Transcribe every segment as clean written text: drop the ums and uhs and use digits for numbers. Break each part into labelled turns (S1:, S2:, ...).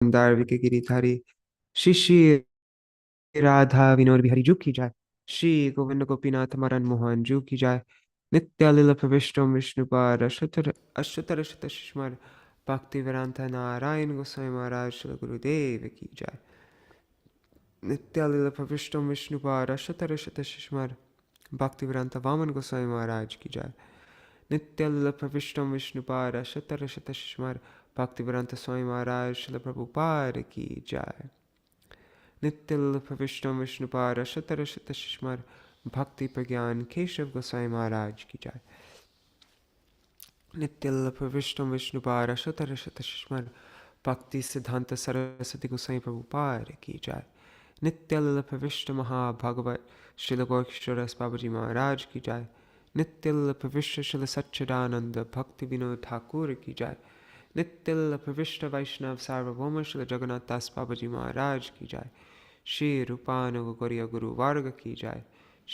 S1: दार्विक गिरिधारी श्री श्री राधा विनोद बिहारी जू की जाय। श्री गोविंद गोपीनाथ मदन मोहन जू की जाय। नित्यालीला प्रविष्टो विष्णुपाद अष्टोत्तर शतशिष्मर भक्ति वेदांत नारायण गोस्वामी महाराज श्री गुरुदेव की जाय। नित्यालीला प्रविष्टो विष्णुपाद अष्टोत्तर शतशिष्मर भक्ति वेदांत वामन गोस्वामी महाराज की जाय। नित्यालीला प्रविष्टो विष्णुपाद अष्टोत्तर शतशिष्मर भक्ति वेदांत स्वामी महाराज श्रील प्रभुपाद की जाय। नित्यालीला प्रविष्टो विष्णुपाद अष्टोत्तर शतशिष्मर भक्ति प्रज्ञान केशव गोस्वामी महाराज की जाय। नित्यालीला प्रविष्टो विष्णुपाद अष्टोत्तर शतशिष्मर भक्ति सिद्धांत सरस्वती गोस्वामी प्रभुपाद की जाय। नित्यालीला प्रविष्ट महाभागवत श्रील गौरकिशोर बाबाजी महाराज की जाय। नित्यालीला प्रविष्ट श्रील सच्चिदानंद भक्ति विनोद ठाकुर की जाय। नित्यालीला प्रविष्ट वैष्णव सार्वभौम श्री जगन्नाथ दास बाबाजी महाराज की जाय। श्री रूपानुग गौरिया गुरु वर्ग की जाय।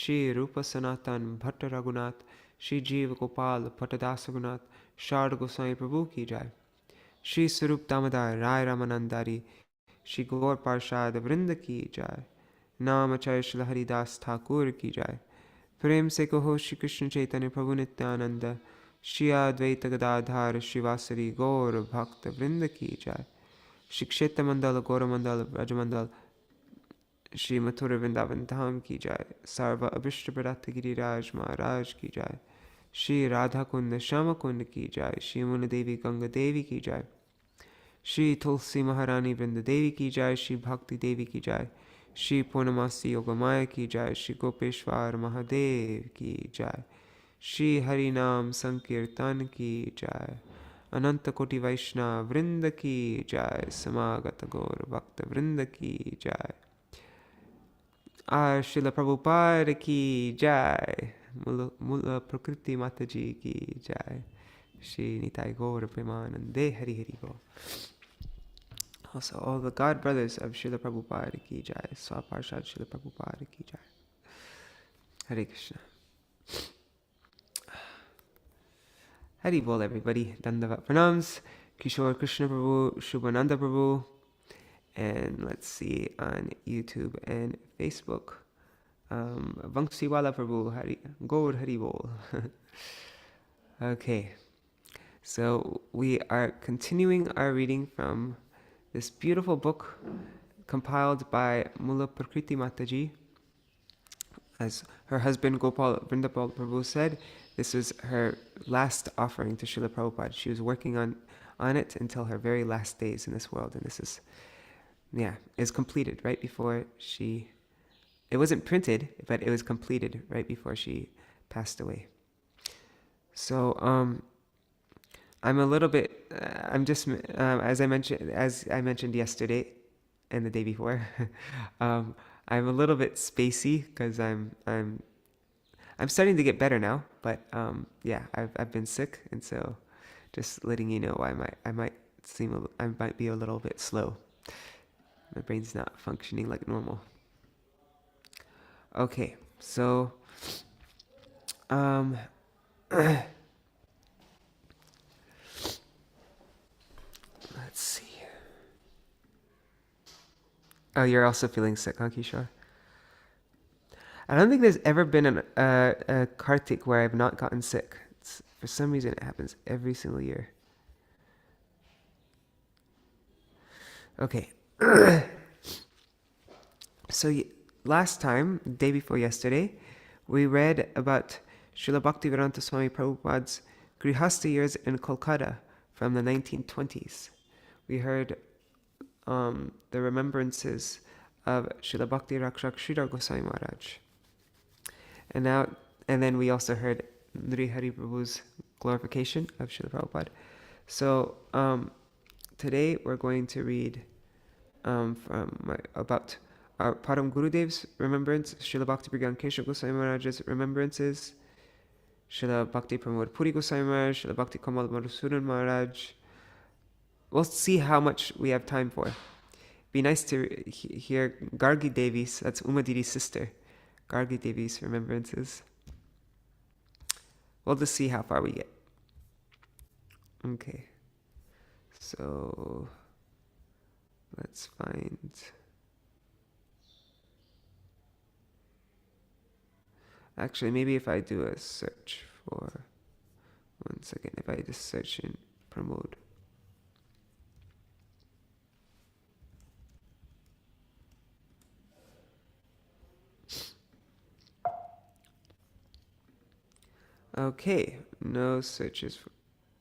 S1: श्री रूप सनातन भट्ट रघुनाथ श्री जीव गोपाल भट्टदास रघुनाथ शारद गोस्वामी प्रभु की जाय। श्री स्वरूप दामोदर राय रामानंदारी श्री गौर पार्षद वृंद की जाय। नाम चय श्री हरिदास ठाकुर की जाय। प्रेम से कहो श्री कृष्ण चैतन्य प्रभु नित्यानंद श्री अद्वैत गदाधार श्रीवासरी गौर भक्त वृंद की जाय। श्री क्षेत्र मंडल गौर मंडल ब्रजमंडल श्री मथुर वृंदावन धाम की जाय। सर्व अभिष्ट प्रदत्त गिरिराज महाराज की जाय। श्री राधा कुंड श्याम कुंड की जाय। श्री मुन देवी गंगा देवी की जाय। श्री तुलसी महारानी वृंद देवी की जाय। श्री भक्ति देवी की जाय। श्री पूर्णमासी योगमाया की जाय। श्री गोपेश्वर महादेव की जाय। श्री हरि नाम संकीर्तन की जाय। अनंत कोटि वैष्णव वृंद की जाय। समागत गौर भक्त वृंद की जाय। श्रीला प्रभुपाद की जय। मूला-prakṛti Mātājī की जय। श्री निताय गौर प्रेमानंदे हरि हरि बोल। Also, all the God brothers of Śrīla Prabhupāda ki jai. Swaparshad Śrīla Prabhupāda ki jai. Hare Krishna. Hari bol everybody. Dandavat pranams. Kishore Krishna Prabhu, Shubhananda Prabhu. And let's see on YouTube and Facebook. Vangsiwala Prabhu, Hari, Gaur Hari Bol. Okay, so we are continuing our reading from this beautiful book compiled by Mūla-prakṛti Mātājī. As her husband Gopal Vrindapal Prabhu said, this is her last offering to Śrīla Prabhupada. She was working on it until her very last days in this world, and this is completed right before she. It wasn't printed, but it was completed right before she passed away. So I'm a little bit. I'm just as I mentioned yesterday and the day before. I'm a little bit spacey because I'm starting to get better now. But I've been sick, and so just letting you know I might be a little bit slow. My brain's not functioning like normal. Okay, so let's see. Oh, you're also feeling sick, huh, Kishore? I don't think there's ever been a Kartik where I've not gotten sick. For some reason, it happens every single year. Okay. So last time, the day before yesterday, we read about Srila Bhaktivedanta Swami Prabhupada's Grihastha years in Kolkata from the 1920s. We heard the remembrances of Srila Bhakti Rakshak Sridhar Goswami Maharaj. And then we also heard Nri Hari Prabhu's glorification of Srila Prabhupada. So today we're going to read about our Param Gurudev's remembrance, Srila Bhakti Pragyan Keshav Goswami Maharaj's remembrances, Srila Bhakti Pramod Puri Goswami Maharaj, Srila Bhakti Kamal Madhusudan Maharaj. We'll see how much we have time for. Be nice to hear Gargi Devi's, that's Uma Didi's sister, Gargi Devi's remembrances. We'll just see how far we get. Okay. So let's find. Actually, maybe if I do a search for, one second, if I just search in promote. Okay, no searches,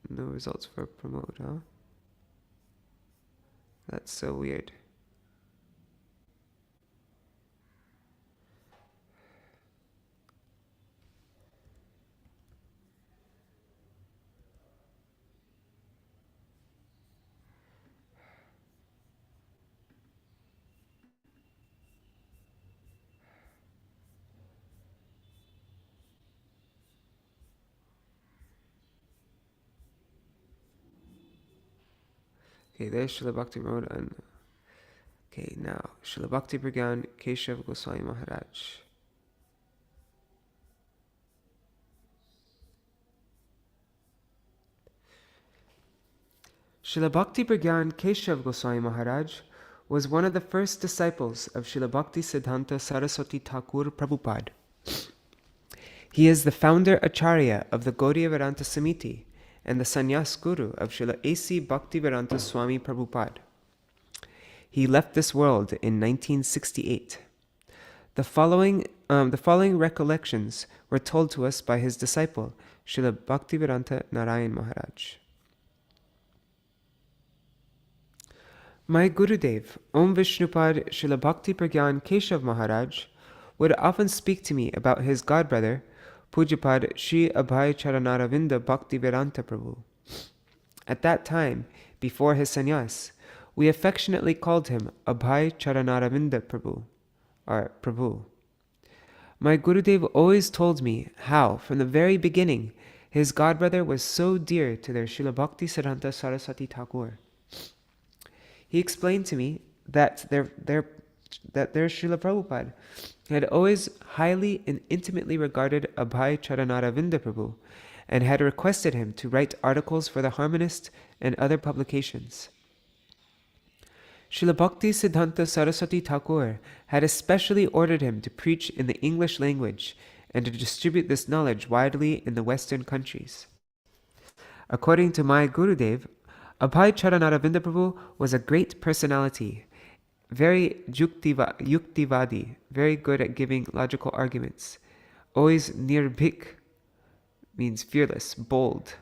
S1: no results for promote, huh? That's so weird. Okay, there's Śrīla Bhakti Pramod and okay, now Śrīla Bhakti Pragyan Keshav Goswami Maharaj. Śrīla Bhakti Pragyan Keshav Goswami Maharaj was one of the first disciples of Śrīla Bhakti Siddhanta Saraswati Thakur Prabhupada. He is the founder Acharya of the Gaudiya Vedanta Samiti and the Sannyas Guru of Śrīla A.C. Bhaktivedanta Swami Prabhupada. He left this world in 1968. The following recollections were told to us by his disciple, Śrīla Bhaktivedanta Narayan Maharaj. My Gurudev, Om Vishnupad Śrīla Bhakti Pragyan Keshav Maharaj, would often speak to me about his godbrother, Pujapad Sri Abhay Charanaravinda Bhaktivedanta Prabhu. At that time, before his sannyas, we affectionately called him Abhay Charanaravinda Prabhu, or Prabhu. My Gurudev always told me how, from the very beginning, his godbrother was so dear to their Śrīla Bhakti Siddhanta Saraswati Thakur. He explained to me that their Śrīla Prabhupāda had always highly and intimately regarded Abhay Charanaravinda Prabhu and had requested him to write articles for the Harmonist and other publications. Śrīla Bhakti Siddhanta Saraswati Thakur had especially ordered him to preach in the English language and to distribute this knowledge widely in the Western countries. According to my Gurudev, Abhay Charanaravinda Prabhu was a great personality, very yuktivadi, very good at giving logical arguments. Always nirbhik means fearless, bold.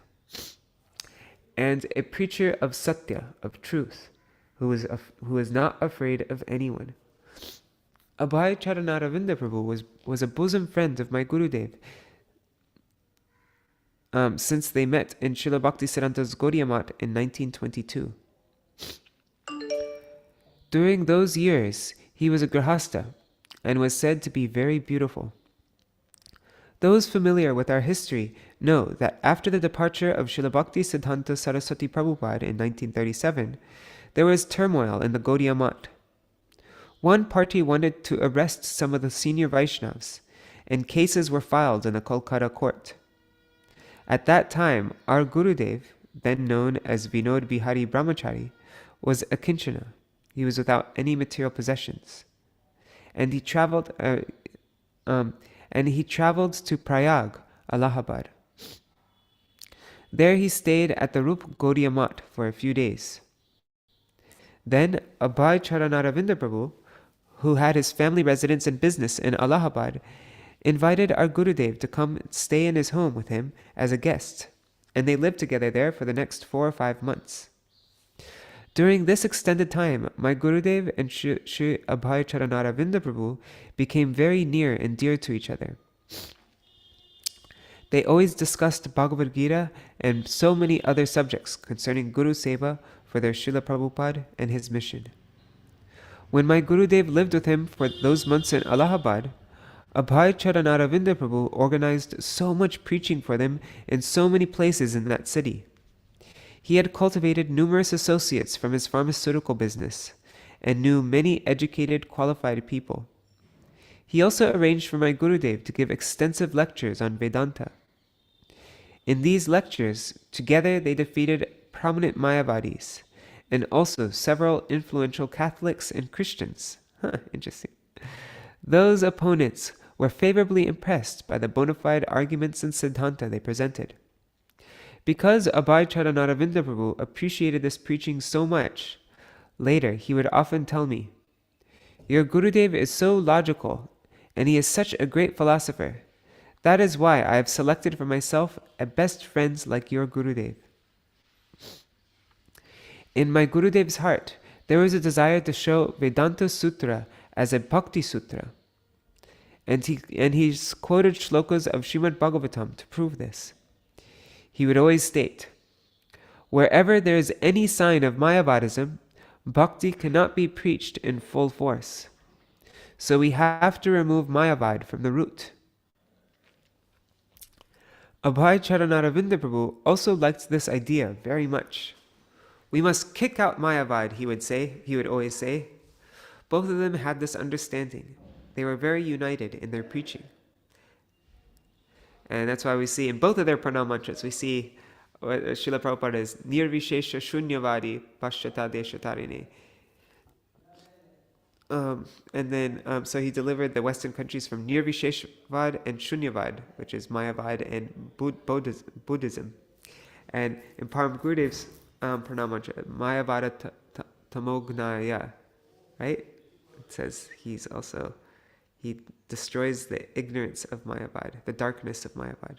S1: And a preacher of satya, of truth, who is not afraid of anyone. Abhay Charanaravinda Prabhu was a bosom friend of my Gurudev since they met in Śrīla Bhakti Siddhanta's Gaudiya Math in 1922. During those years, he was a grahastha and was said to be very beautiful. Those familiar with our history know that after the departure of Śrīla Bhakti Siddhanta Saraswati Prabhupada in 1937, there was turmoil in the Gaudiya Math. One party wanted to arrest some of the senior Vaishnavas, and cases were filed in the Kolkata court. At that time, our Gurudev, then known as Vinod Bihari Brahmachari, was a Kinchana. He was without any material possessions, and he traveled to Prayag, Allahabad. There he stayed at the Rup Gaudiya Math for a few days. Then Abhay Charanaravinda Prabhu, who had his family residence and business in Allahabad, invited our Gurudev to come stay in his home with him as a guest, and they lived together there for the next 4 or 5 months. During this extended time, my Gurudev and Shri Abhay Charanaravinda Prabhu became very near and dear to each other. They always discussed Bhagavad Gita and so many other subjects concerning Guru Seva for their Śrīla Prabhupada and his mission. When my Gurudev lived with him for those months in Allahabad, Abhay Charanaravinda Prabhu organized so much preaching for them in so many places in that city. He had cultivated numerous associates from his pharmaceutical business and knew many educated, qualified people. He also arranged for my Gurudev to give extensive lectures on Vedanta. In these lectures, together they defeated prominent Mayavadis and also several influential Catholics and Christians. Interesting. Those opponents were favorably impressed by the bona fide arguments and siddhanta they presented. Because Abhay Charanaravinda Prabhu appreciated this preaching so much, later he would often tell me, "Your Gurudev is so logical, and he is such a great philosopher. That is why I have selected for myself a best friends like your Gurudev." In my Gurudev's heart, there was a desire to show Vedanta Sutra as a Bhakti Sutra, and he's quoted shlokas of Srimad Bhagavatam to prove this. He would always state, "Wherever there is any sign of Mayavadism, Bhakti cannot be preached in full force. So we have to remove Mayavad from the root." Abhay Charanaravinda Prabhu also liked this idea very much. "We must kick out Mayavad," he would always say. Both of them had this understanding. They were very united in their preaching. And that's why we see in both of their pranam mantras, we see what Śrīla Prabhupāda is Nirvishesha Shunyavadi Paschata Deshatarine. And then, so he delivered the Western countries from Nirvisheshvad and Shunyavad, which is Mayavad and Buddhism. And in Param Gurudev's pranam mantra, Mayavada Tamognaya, right? It says he destroys the ignorance of Mayavad, the darkness of Mayavad.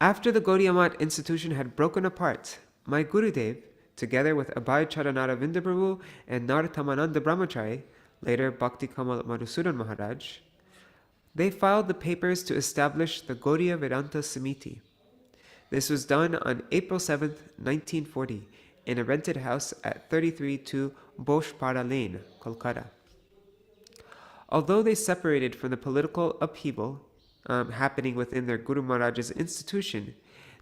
S1: After the Gaudiya Math institution had broken apart, my Gurudev, together with Abhay Charanaravinda Prabhu and Narothamananda Brahmachari, later Bhakti Kamal Madhusudan Maharaj, they filed the papers to establish the Gaudiya Vedanta Samiti. This was done on April 7th, 1940, in a rented house at 33-2 Boshpada Lane, Kolkata. Although they separated from the political upheaval happening within their Guru Maharaj's institution,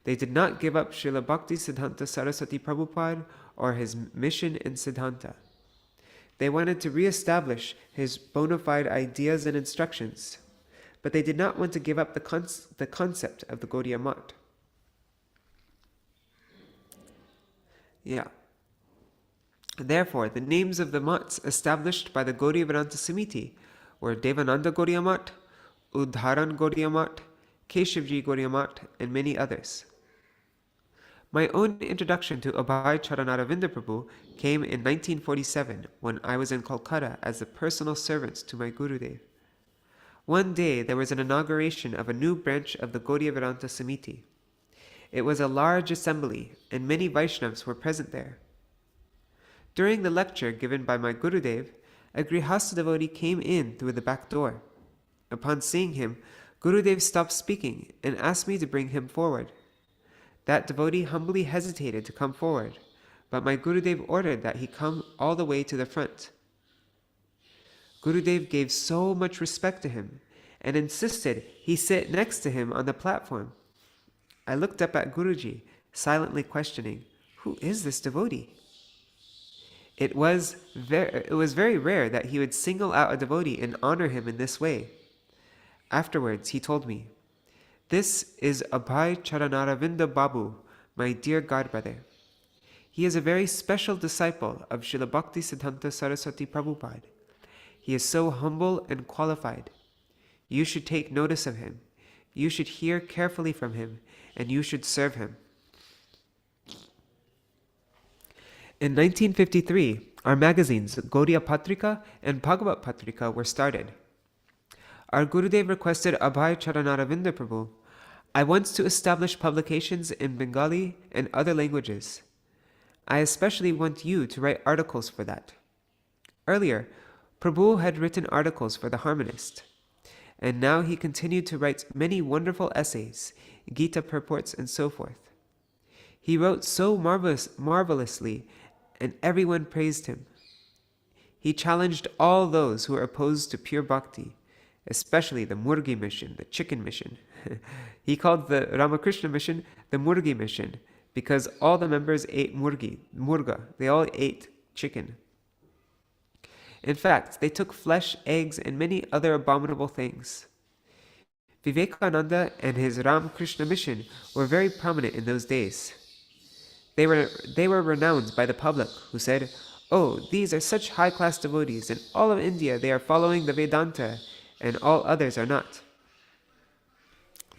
S1: they did not give up Srila Bhakti Siddhanta Saraswati Prabhupada or his mission in Siddhanta. They wanted to re-establish his bona fide ideas and instructions, but they did not want to give up the concept of the Gaudiya Math. Therefore, the names of the mats established by the Gaudiya Vedanta Samiti were Devananda Gaudiya Math, Udharan Gaudiya Math, Keshivji Gaudiya Math, and many others. My own introduction to Abhay Charanaravinda Prabhu came in 1947 when I was in Kolkata as the personal servant to my Gurudev. One day there was an inauguration of a new branch of the Gaudiya Vedanta Samiti. It was a large assembly and many Vaishnavas were present there. During the lecture given by my Gurudev, a Grihastha devotee came in through the back door. Upon seeing him, Gurudev stopped speaking and asked me to bring him forward. That devotee humbly hesitated to come forward, but my Gurudev ordered that he come all the way to the front. Gurudev gave so much respect to him and insisted he sit next to him on the platform. I looked up at Guruji, silently questioning, "Who is this devotee?" It was very rare that he would single out a devotee and honor him in this way. Afterwards, he told me, "This is Abhay Charanaravinda Babu, my dear godbrother. He is a very special disciple of Srila Bhakti Siddhanta Saraswati Prabhupada. He is so humble and qualified. You should take notice of him. You should hear carefully from him, and you should serve him." In 1953, our magazines Gaudiya Patrika and Bhagavat Patrika were started. Our Gurudev requested Abhay Charanaravinda Prabhu, "I want to establish publications in Bengali and other languages. I especially want you to write articles for that." Earlier, Prabhu had written articles for The Harmonist, and now he continued to write many wonderful essays, Gita purports, and so forth. He wrote so marvelously, and everyone praised him. He challenged all those who were opposed to pure bhakti, especially the Murgi mission, the chicken mission. He called the Ramakrishna mission the Murgi mission because all the members ate murga. They all ate chicken. In fact, they took flesh, eggs, and many other abominable things. Vivekananda and his Ramakrishna mission were very prominent in those days. They were renowned by the public, who said, "Oh, these are such high-class devotees. In all of India they are following the Vedanta, and all others are not.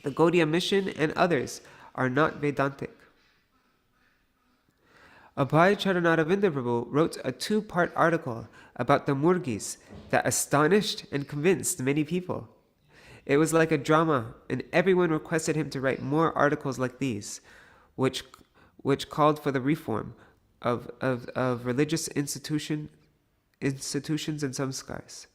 S1: The Gaudiya mission and others are not Vedantic." Abhay Charanaravinda Prabhu wrote a 2-part article about the Murgis that astonished and convinced many people. It was like a drama, and everyone requested him to write more articles like these, which called for the reform of religious institutions and samskars.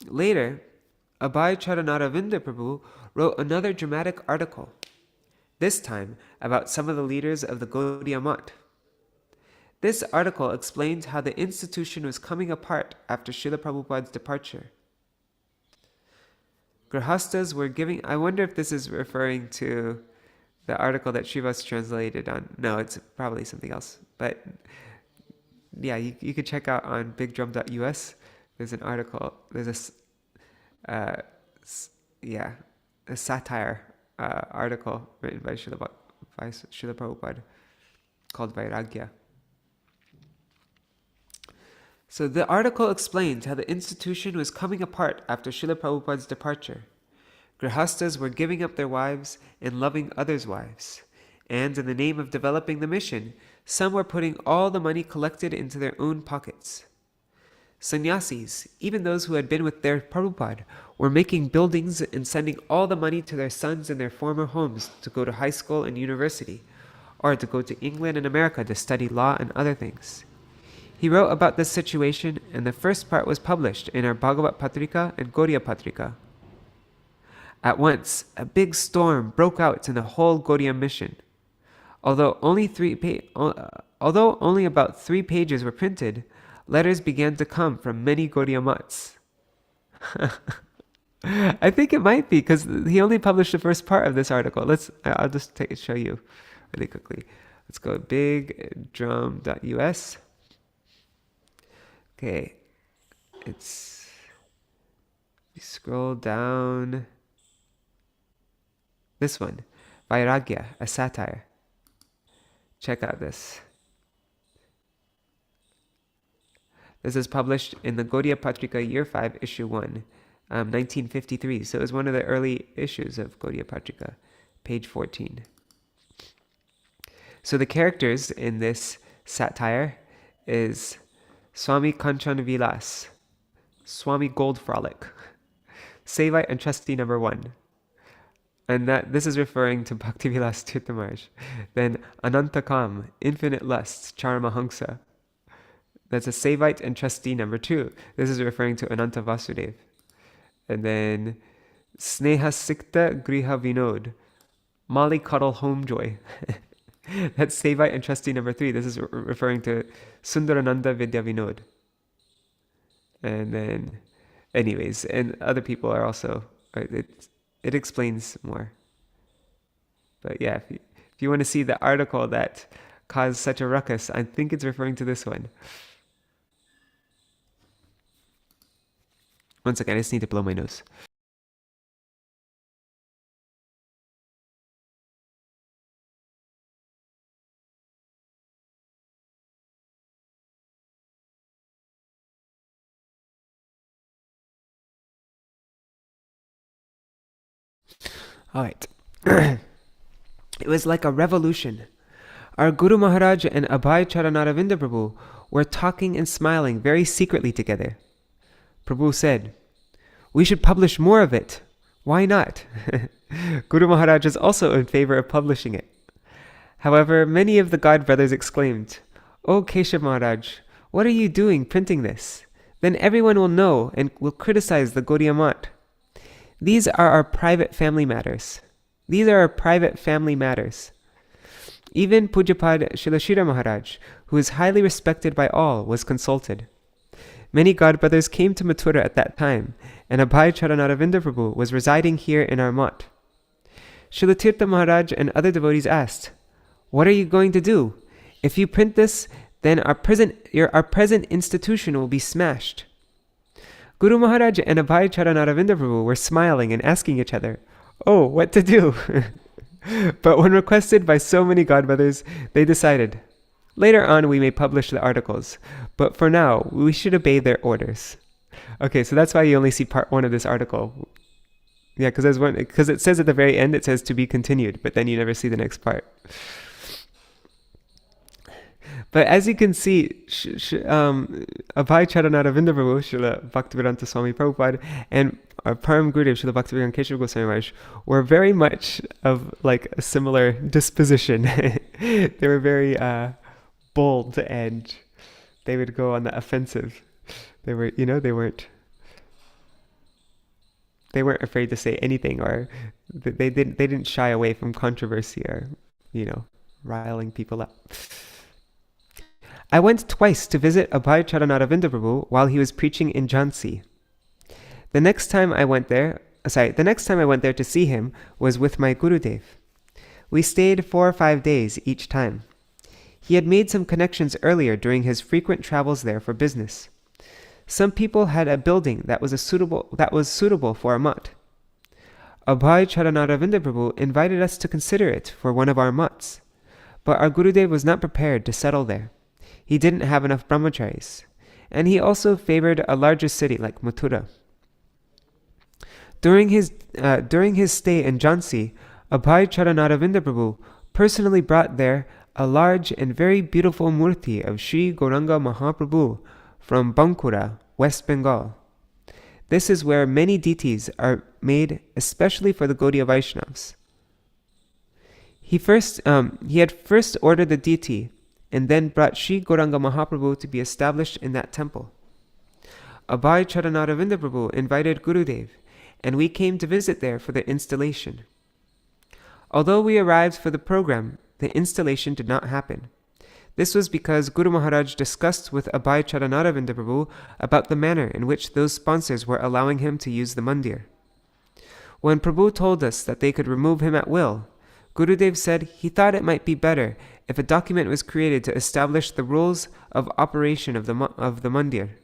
S1: Later, Abhay Charanaravinda Prabhu wrote another dramatic article, this time about some of the leaders of the Gaudiya Math. This article explained how the institution was coming apart after Śrīla Prabhupāda's departure. Grihastas were giving... I wonder if this is referring to the article that Srivas translated on... No, it's probably something else. But yeah, you could check out on bigdrum.us. There's an article. There's a satire article written by Śrīla Prabhupāda called Vairagya. So the article explained how the institution was coming apart after Śrīla Prabhupāda's departure. Grihastas were giving up their wives and loving others' wives. And in the name of developing the mission, some were putting all the money collected into their own pockets. Sannyasis, even those who had been with their Prabhupada, were making buildings and sending all the money to their sons in their former homes to go to high school and university, or to go to England and America to study law and other things. He wrote about this situation, and the first part was published in our Bhagavat Patrika and Gaudiya Patrika. At once, a big storm broke out in the whole Gaudiya mission. Although only about 3 pages were printed, letters began to come from many Gaudiya Maths. I think it might be because he only published the first part of this article. I'll just show you really quickly. Let's go bigdrum.us. Okay, you scroll down. This one, Vairagya, a satire. Check out this. This is published in the Gaudiya Patrika Year 5, Issue 1, 1953. So it was one of the early issues of Gaudiya Patrika, page 14. So the characters in this satire is Swami Kanchan Vilas, Swami Gold Frolic, Sevite and Trustee number 1. And this is referring to Bhaktivilas Tirthamaraj. Then Anantakam, Infinite Lusts, Charamahamsa. That's a Sevite and Trustee number 2. This is referring to Ananta Vasudev. And then Sneha Sikta Griha Vinod, Molly Cuddle Homejoy. That's Sevite and Trustee number 3. This is referring to Sundarananda Vidya Vinod. And then, anyways, and other people are also, it explains more. But yeah, if you want to see the article that caused such a ruckus, I think it's referring to this one. One second, I just need to blow my nose. All right. It was like a revolution. Our Guru Maharaj and Abhay Charanaravinda Prabhu were talking and smiling very secretly together. Prabhu said, "We should publish more of it. Why not?" Guru Maharaj is also in favor of publishing it. However, many of the God brothers exclaimed, "Oh Keshav Maharaj, what are you doing printing this? Then everyone will know and will criticize the Gaudiya Math. These are our private family matters. Even Pujapad Shilashira Maharaj, who is highly respected by all, was consulted. Many godbrothers came to Mathura at that time, and Abhay Charanaravinda Prabhu was residing here in our Math. Shilatirtha Maharaj and other devotees asked, "What are you going to do? If you print this, then our present institution will be smashed." Guru Maharaj and Abhay Charanaravinda Prabhu were smiling and asking each other, "Oh, what to do?" But when requested by so many godmothers, they decided, "Later on we may publish the articles, but for now we should obey their orders." Okay, so that's why you only see part 1 of this article. Yeah, because it says at the very end, it says to be continued, but then you never see the next part. But as you can see, Abhay Charanaravinda Prabhu, Śrīla Bhaktivedanta Swami Prabhupada, and our Param Gurudev, Śrīla Bhaktivedanta Keshav Goswami Maharaj, were very much of like a similar disposition. They were very bold, and they would go on the offensive. They were, they weren't afraid to say anything, or they didn't shy away from controversy or, riling people up. I went twice to visit Abhay Charanaravinda Prabhu while he was preaching in Jhansi. The next time I went there to see him was with my Gurudev. We stayed 4 or 5 days each time. He had made some connections earlier during his frequent travels there for business. Some people had a building that was suitable for a mutt. Abhay Charanaravinda Prabhu invited us to consider it for one of our mutts, but our Gurudev was not prepared to settle there. He didn't have enough brahmacharis, and he also favored a larger city like Mathura. During his stay in Jhansi, Abhay Charanaravinda Prabhu personally brought there a large and very beautiful murti of Sri Gauranga Mahaprabhu from Bankura, West Bengal. This is where many deities are made especially for the Gaudiya Vaishnavas. He had first ordered the deity and then brought Sri Gauranga Mahaprabhu to be established in that temple. Abhay Charanaravinda Prabhu invited Gurudev, and we came to visit there for the installation. Although we arrived for the program, the installation did not happen. This was because Guru Maharaj discussed with Abhay Charanaravinda Prabhu about the manner in which those sponsors were allowing him to use the mandir. When Prabhu told us that they could remove him at will, Gurudev said he thought it might be better if a document was created to establish the rules of operation of the mandir.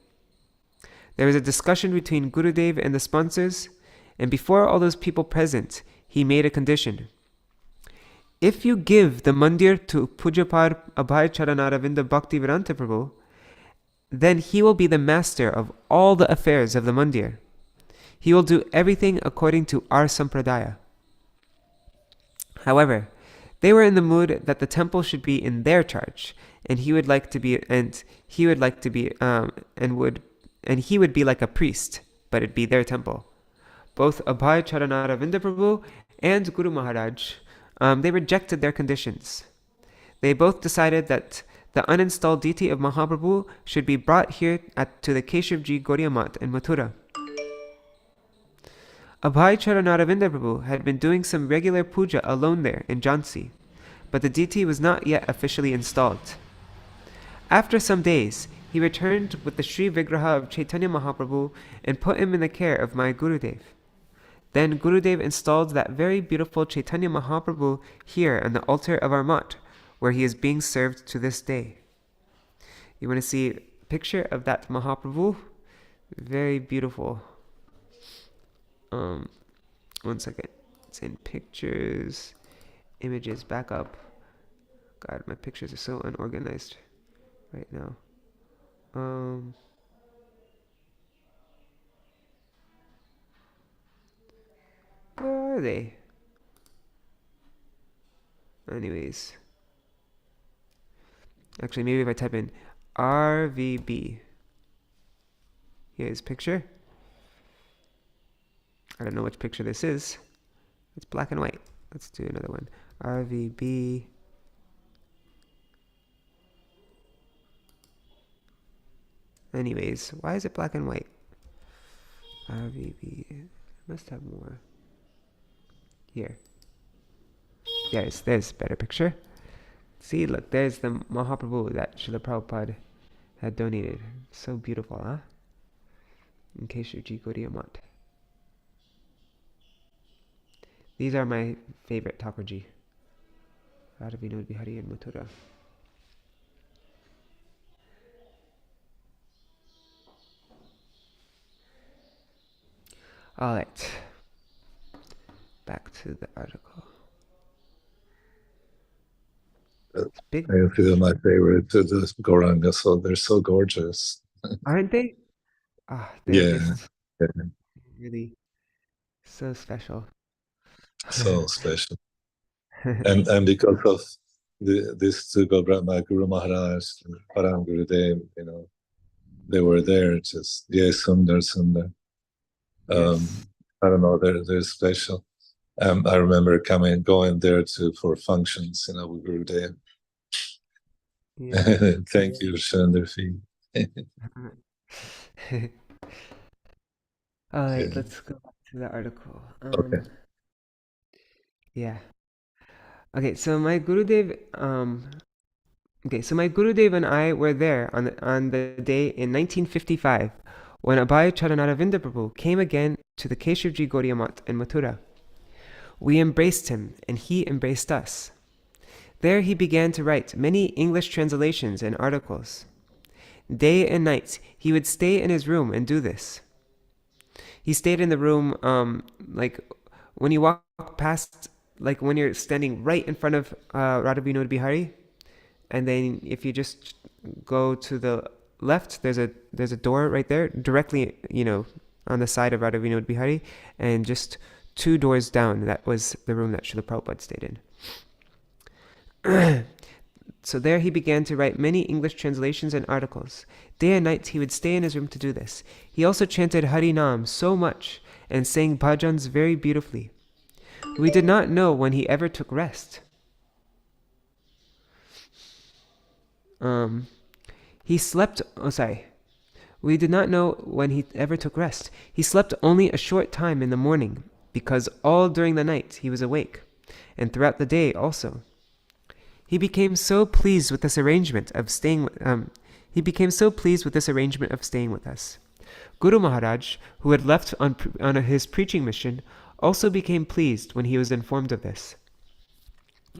S1: There was a discussion between Gurudev and the sponsors, and before all those people present, he made a condition. If you give the mandir to Pujapad Abhay Charanaravinda Bhaktivedanta Prabhu, then he will be the master of all the affairs of the mandir. He will do everything according to our sampradaya. However, they were in the mood that the temple should be in their charge, and he would be like a priest, but it'd be their temple. Both Abhay Charanaravinda Prabhu and Guru Maharaj, they rejected their conditions. They both decided that the uninstalled deity of Mahaprabhu should be brought here to the Keshavji Gaudiya Math in Mathura. Abhay Charanaravinda Prabhu had been doing some regular puja alone there in Jhansi, but the deity was not yet officially installed. After some days, he returned with the Sri Vigraha of Chaitanya Mahaprabhu and put him in the care of my Gurudev. Then Gurudev installed that very beautiful Chaitanya Mahaprabhu here on the altar of our mutt, where he is being served to this day. You want to see a picture of that Mahaprabhu? Very beautiful. One second. It's in pictures, images, back up. God, my pictures are so unorganized right now. Where are they? Anyways. Actually, maybe if I type in RVB. Here's picture. I don't know which picture this is. It's black and white. Let's do another one. RVB. Anyways, why is it black and white? RVB. Must have more. Here. Yes, there's a better picture. See, look, there's the Mahaprabhu that Śrīla Prabhupāda had donated. So beautiful, huh? In Keshavji Gaudiya Math. These are my favorite Thakurji. Radha Vinod Bihari and Mathura. All right. Back to the article. Big,
S2: I feel my favorite to the Goranga, so they're so gorgeous.
S1: aren't they? They're
S2: Yeah,
S1: just
S2: yeah,
S1: really so special.
S2: so special. And because of this two my Guru Maharaj, Param Gurudev, they were there. Just Sundar, Sundar.
S1: Yes.
S2: I don't know, they're special. I remember going there for functions, with Gurudev.
S1: Yeah.
S2: Thank you, Shandarfi.
S1: All right,
S2: Yeah.
S1: let's go back to the article.
S2: Okay.
S1: Yeah. Okay, so my Gurudev, my Gurudev and I were there on the day in 1955 when Abhay Charanaravinda Prabhu came again to the Keshivji Gaudiya Math in Mathura. We embraced him, and he embraced us. There he began to write many English translations and articles. Day and night he would stay in his room and do this. He stayed in the room, like when you walk past, like when you're standing right in front of Radha Vinod Bihari, and then if you just go to the left, there's a door right there, directly, on the side of Radha Vinod Bihari, and just 2 doors down, that was the room that Śrīla Prabhupāda stayed in. So there he began to write many English translations and articles. Day and night he would stay in his room to do this. He also chanted Hari Nam so much and sang bhajans very beautifully. We did not know when he ever took rest. He slept. Oh, sorry. We did not know when he ever took rest. He slept only a short time in the morning, because all during the night he was awake, and throughout the day also. He became so pleased with this arrangement of staying with us. Guru Maharaj, who had left on his preaching mission, also became pleased when he was informed of this.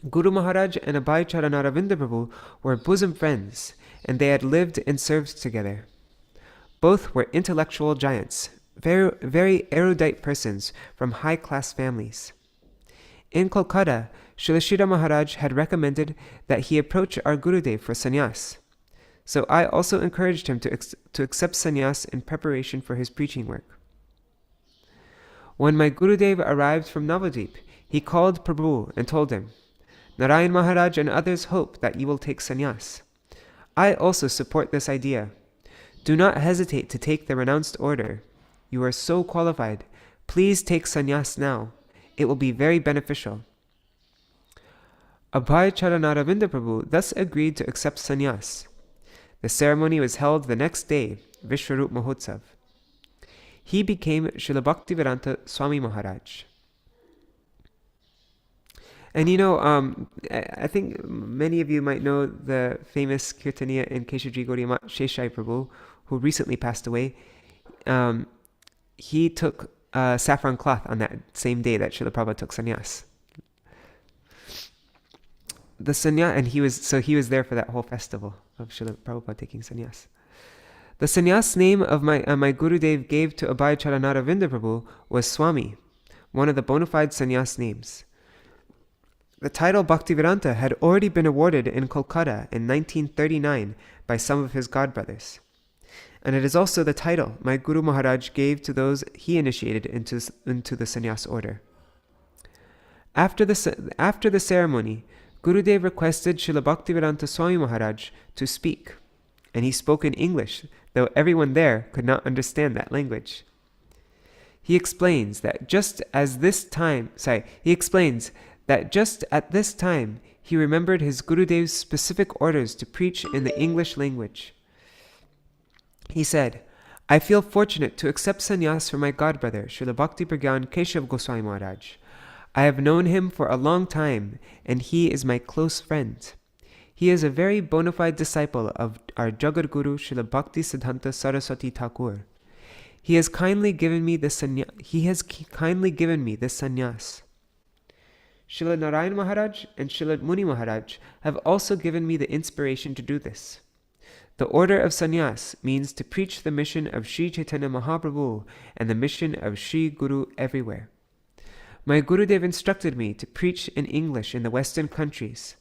S1: Guru Maharaj and Abhay Charanaravinda Prabhu were bosom friends, and they had lived and served together. Both were intellectual giants, very, very erudite persons from high-class families. In Kolkata, Śrīla Sridhar Maharaj had recommended that he approach our Gurudev for sannyas. So I also encouraged him to accept sannyas in preparation for his preaching work. When my Gurudev arrived from Navadvip, he called Prabhu and told him, Narayan Maharaj and others hope that you will take sannyas. I also support this idea. Do not hesitate to take the renounced order. You are so qualified. Please take sannyas now. It will be very beneficial. Abhay Charanaravinda Prabhu thus agreed to accept sannyas. The ceremony was held the next day, Vishwarup Mahotsav. He became Śrīla Bhaktivedanta Swami Maharaj. And I think many of you might know the famous Kirtaniya in Keshivji Gaudiya Math, Sheshai Prabhu, who recently passed away. He took saffron cloth on that same day that Śrīla Prabhupada took sannyas. The sannyas, and he was there for that whole festival of Śrīla Prabhupada taking sannyas. The sannyas name of my Gurudev gave to Abhay Charanaravinda Prabhu was Swami, one of the bona fide sannyas names. The title Bhaktivedanta had already been awarded in Kolkata in 1939 by some of his godbrothers. And it is also the title my Guru Maharaj gave to those he initiated into the sannyas order. After the ceremony, Gurudev requested Śrīla Bhaktivedanta Swami Maharaj to speak, and he spoke in English, though everyone there could not understand that language. He explains that just at this time he remembered his Gurudev's specific orders to preach in the English language. He said, I feel fortunate to accept sannyas from my godbrother, Śrīla Bhakti Pragyan Keshav Goswami Maharaj. I have known him for a long time, and he is my close friend. He is a very bona fide disciple of our Jagat Guru, Śrīla Bhakti Siddhanta Saraswati Thakur. He has kindly given me this sannyas. Śrīla Narayan Maharaj and Śrīla Muni Maharaj have also given me the inspiration to do this. The order of sannyas means to preach the mission of Sri Chaitanya Mahaprabhu and the mission of Sri Guru everywhere. My Gurudev instructed me to preach in English in the Western countries,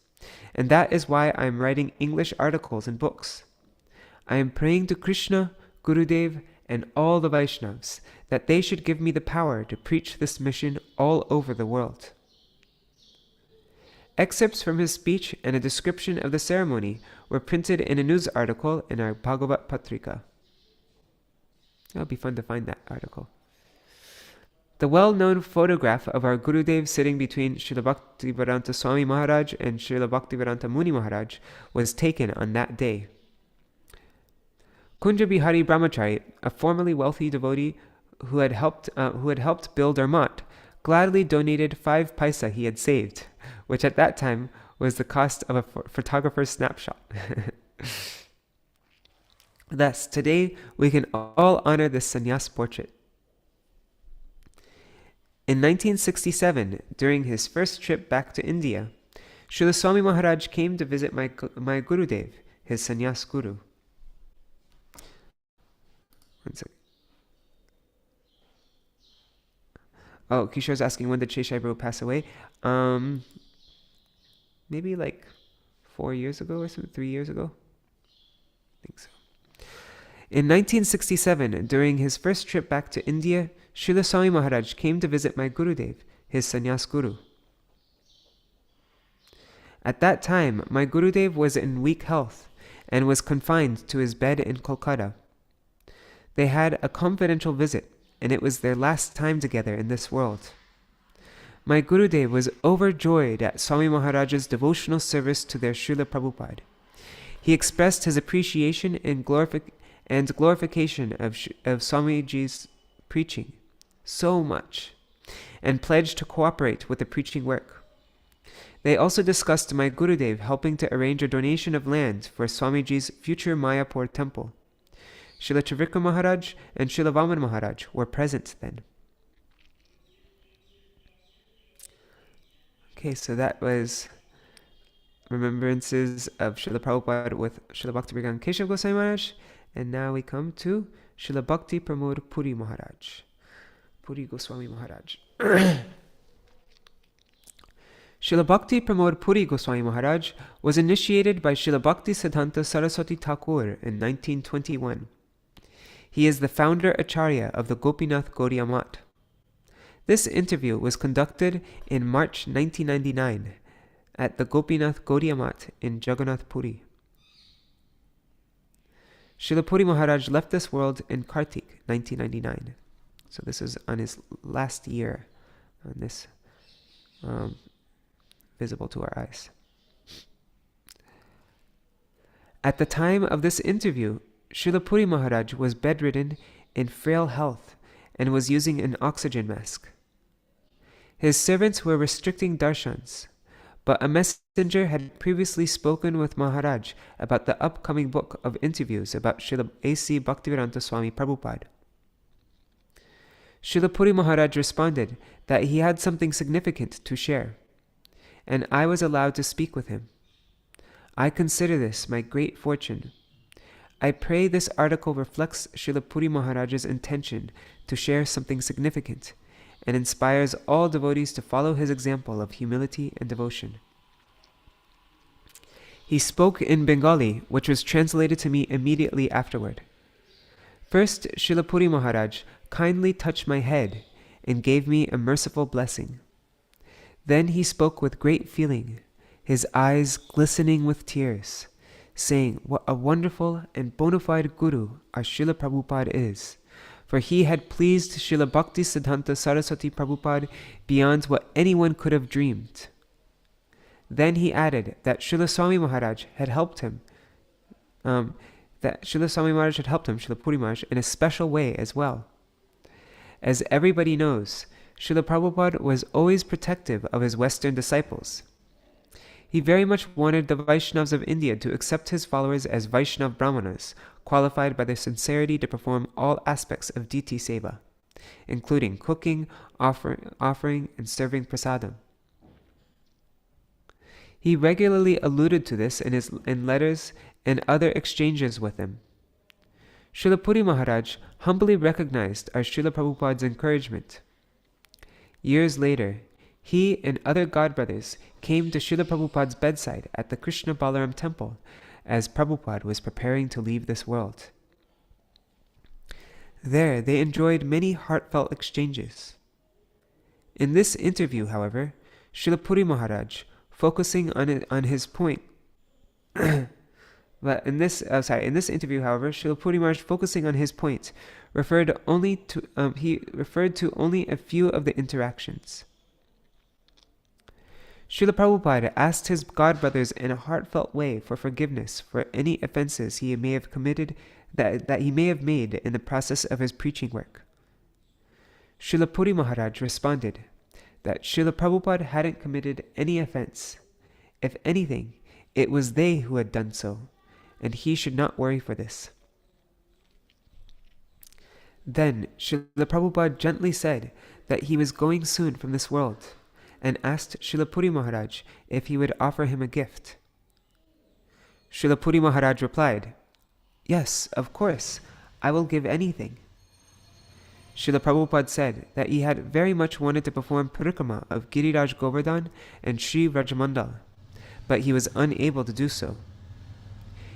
S1: and that is why I am writing English articles and books. I am praying to Krishna, Gurudev, and all the Vaishnavas that they should give me the power to preach this mission all over the world. Excerpts from his speech and a description of the ceremony were printed in a news article in our Bhagavad Patrika. That would be fun to find that article. The well-known photograph of our Gurudev sitting between Srila Bhaktivedanta Swami Maharaj and Srila Bhaktivedanta Muni Maharaj was taken on that day. Kunja Bihari Brahmachari, a formerly wealthy devotee who had helped build our mat, gladly donated 5 paisa he had saved, which at that time was the cost of a photographer's snapshot. Thus, today we can all honor this sannyas portrait. In 1967, during his first trip back to India, Srila Swami Maharaj came to visit my Gurudev, his sannyas guru. One second. Oh, Kishore's asking, when did Sheshai Prabhu pass away? Maybe like 4 years ago or something, 3 years ago? I think so. In 1967, during his first trip back to India, Srila Swami Maharaj came to visit my Gurudev, his sannyas guru. At that time, my Gurudev was in weak health and was confined to his bed in Kolkata. They had a confidential visit, and it was their last time together in this world. My Gurudev was overjoyed at Swami Maharaj's devotional service to their Śrīla Prabhupāda. He expressed his appreciation and glorification of Swamiji's preaching so much, and pledged to cooperate with the preaching work. They also discussed my Gurudev helping to arrange a donation of land for Swamiji's future Mayapur temple. Srila Trivikram Maharaj and Srila Vaman Maharaj were present then. Okay, so that was remembrances of Śrīla Prabhupāda with Srila Bhakti-Vigan Keshav Goswami Maharaj, and now we come to Srila Bhakti Pramod Puri Maharaj, Puri Goswami Maharaj. Srila Bhakti Pramod Puri Goswami Maharaj was initiated by Srila Bhakti Siddhanta Saraswati Thakur in 1921. He is the founder Acharya of the Gopinath Gaudiya Math. This interview was conducted in March 1999 at the Gopinath Gaudiya Math in Jagannath Puri. Srila Puri Maharaj left this world in Kartik 1999. So this is on his last year on this, visible to our eyes. At the time of this interview, Srila Puri Maharaj was bedridden in frail health and was using an oxygen mask. His servants were restricting darshans, but a messenger had previously spoken with Maharaj about the upcoming book of interviews about Srila A.C. Bhaktivedanta Swami Prabhupada. Srila Puri Maharaj responded that he had something significant to share, and I was allowed to speak with him. I consider this my great fortune. I pray this article reflects Srila Puri Maharaj's intention to share something significant and inspires all devotees to follow his example of humility and devotion. He spoke in Bengali, which was translated to me immediately afterward. First, Srila Puri Maharaj kindly touched my head and gave me a merciful blessing. Then he spoke with great feeling, his eyes glistening with tears, saying what a wonderful and bona fide Guru our Śrīla Prabhupāda is, for he had pleased Srila Bhakti Siddhanta Saraswati Prabhupāda beyond what anyone could have dreamed. Then he added that Srila Swami Maharaj had helped him, Srila Puri Maharaj, in a special way as well. As everybody knows, Srila Prabhupada was always protective of his Western disciples. He very much wanted the Vaishnavas of India to accept his followers as Vaishnav Brahmanas, qualified by their sincerity to perform all aspects of Diti Seva, including cooking, offering and serving prasadam. He regularly alluded to this in letters and other exchanges with him. Srila Puri Maharaj humbly recognized our Śrīla Prabhupāda's encouragement. Years later, he and other godbrothers came to Śrīla Prabhupāda's bedside at the Krishna Balaram temple as Prabhupada was preparing to leave this world. There, they enjoyed many heartfelt exchanges. In this interview, however, Srila Puri Maharaj, focusing on his point, in this interview, however, Srila Puri Maharaj, focusing on his point, referred to only a few of the interactions. Śrīla Prabhupāda asked his godbrothers in a heartfelt way for forgiveness for any offenses he may have committed that he may have made in the process of his preaching work. Srila Puri Maharaj responded that Śrīla Prabhupāda hadn't committed any offense. If anything, it was they who had done so, and he should not worry for this. Then Śrīla Prabhupāda gently said that he was going soon from this world, and asked Srila Puri Maharaj if he would offer him a gift. Srila Puri Maharaj replied, "Yes, of course, I will give anything." Srila Prabhupada said that he had very much wanted to perform parikrama of Giriraj Govardhan and Sri Vrajamandal, but he was unable to do so.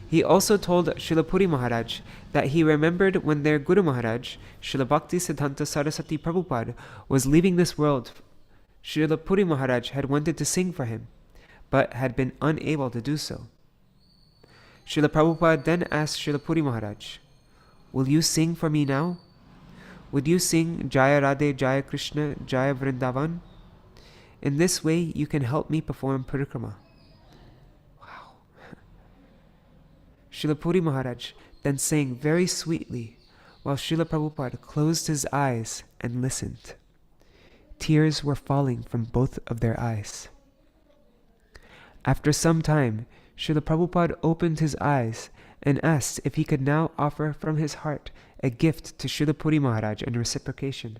S1: He also told Srila Puri Maharaj that he remembered when their Guru Maharaj, Srila Bhakti Siddhanta Saraswati Prabhupada, was leaving this world. Srila Puri Maharaj had wanted to sing for him, but had been unable to do so. Srila Prabhupada then asked Srila Puri Maharaj, "Will you sing for me now? Would you sing Jaya Radhe, Jaya Krishna, Jaya Vrindavan? In this way you can help me perform parikrama." Wow. Srila Puri Maharaj then sang very sweetly while Srila Prabhupada closed his eyes and listened. Tears were falling from both of their eyes. After some time, Srila Prabhupada opened his eyes and asked if he could now offer from his heart a gift to Srila Puri Maharaj in reciprocation.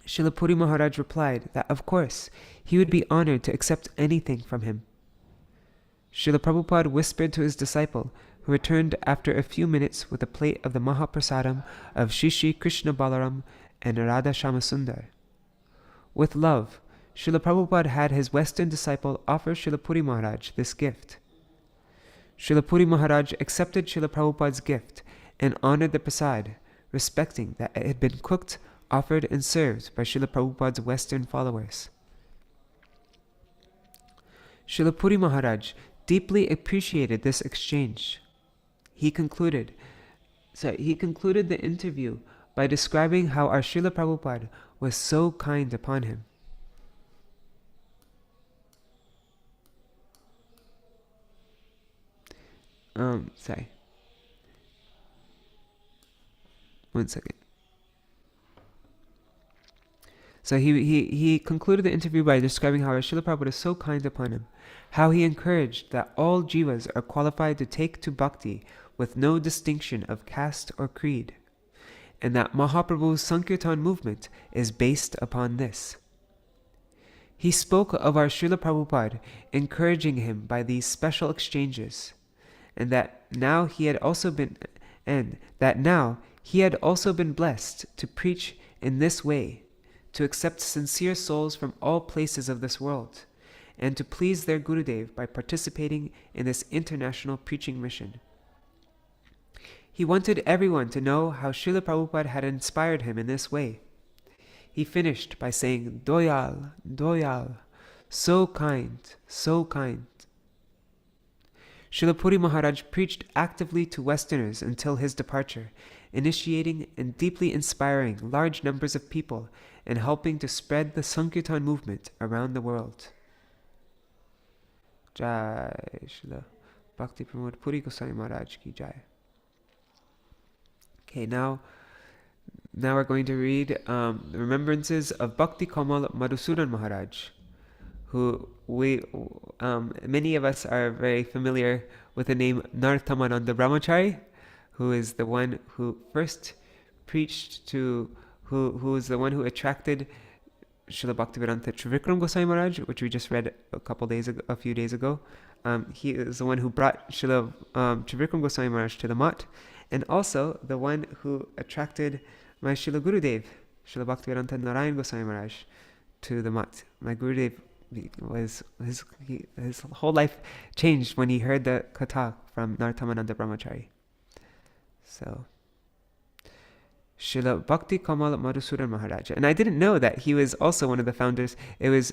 S1: Srila Puri Maharaj replied that of course he would be honored to accept anything from him. Srila Prabhupada whispered to his disciple, who returned after a few minutes with a plate of the Mahaprasadam of Shri Shri Krishna Balaram and Radha Shamasundar. With love, Srila Prabhupada had his Western disciple offer Srila Puri Maharaj this gift. Srila Puri Maharaj accepted Srila Prabhupada's gift and honored the prasad, respecting that it had been cooked, offered and served by Srila Prabhupada's Western followers. Srila Puri Maharaj deeply appreciated this exchange. He concluded the interview by describing how our Srila Prabhupada was so kind upon him. One second. So he concluded the interview by describing how our Srila Prabhupada is so kind upon him, how he encouraged that all jivas are qualified to take to bhakti with no distinction of caste or creed, and that Mahaprabhu's Sankirtan movement is based upon this. He spoke of our Srila Prabhupada encouraging him by these special exchanges, and that now he had also been blessed to preach in this way, to accept sincere souls from all places of this world, and to please their Gurudev by participating in this international preaching mission. He wanted everyone to know how Srila Prabhupada had inspired him in this way. He finished by saying, "Doyal, Doyal, so kind, so kind." Srila Puri Maharaj preached actively to Westerners until his departure, initiating and deeply inspiring large numbers of people and helping to spread the Sankirtan movement around the world. Jai Srila Bhakti Pramod Puri Goswami Maharaj ki Jai. Okay, now we're going to read the remembrances of Bhakti Kamal Madhusudan Maharaj, who many of us are very familiar with the name Nartamananda Brahmachari, who is the one who first preached to, who is the one who attracted Srila Bhaktivedanta Trivikram Goswami Maharaj, which we just read a few days ago. He is the one who brought Srila Trivikram Goswami Maharaj to the Mat, and also the one who attracted my Srila Gurudev, Srila Bhaktivedanta Narayan Goswami Maharaj, to the Mat. My Gurudev his whole life changed when he heard the katha from Nartamananda Brahmachari. So, Srila Bhakti Kamal Madhusudan Maharaj. And I didn't know that he was also one of the founders. It was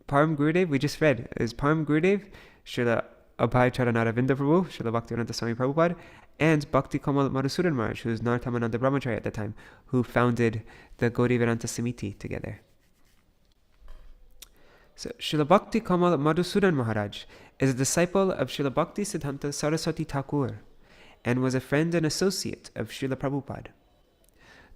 S1: Param Gurudev, we just read. It was Param Gurudev, Srila Abhay Charanaravinda Prabhu, Srila Bhaktivedanta Swami Prabhupada, and Bhakti Kamal Madhusudan Maharaj, who was Nartamananda Brahmachari at the time, who founded the Gaudiya Vedanta Samiti together. So, Srila Bhakti Kamal Madhusudan Maharaj is a disciple of Srila Bhakti Siddhanta Saraswati Thakur and was a friend and associate of Śrīla Prabhupāda.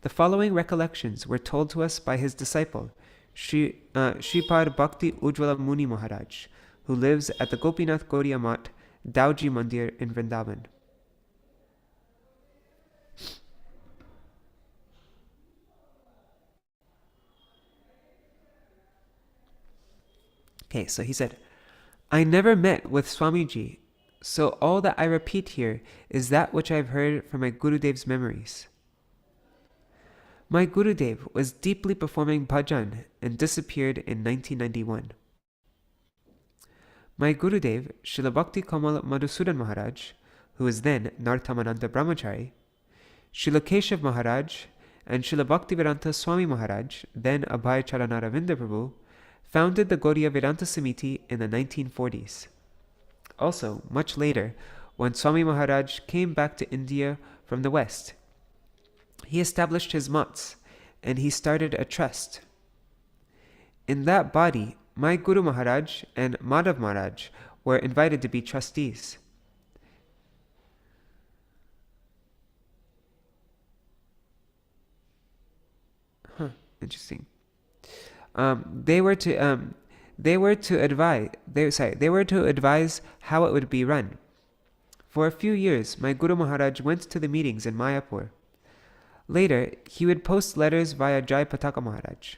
S1: The following recollections were told to us by his disciple, Shripad Bhakti Ujjvala Muni Maharaj, who lives at the Gopinath Gaudiya Mat, Dauji Mandir in Vrindavan. Okay, so he said, I never met with Swamiji, so all that I repeat here is that which I have heard from my Gurudev's memories. My Gurudev was deeply performing bhajan and disappeared in 1991. My Gurudev, Srila Bhakti Kamal Madhusudan Maharaj, who was then Nartamananda Brahmachari, Srila Keshav Maharaj, and Srila Bhaktivedanta Swami Maharaj, then Abhay Charanaravinda Prabhu, founded the Gaudiya Vedanta Samiti in the 1940s. Also, much later, when Swami Maharaj came back to India from the West, he established his mats and he started a trust. In that body, my Guru Maharaj and Madhav Maharaj were invited to be trustees. Interesting. They were to advise how it would be run. For a few years, my Guru Maharaj went to the meetings in Mayapur. Later, he would post letters via Jai Pataka Maharaj.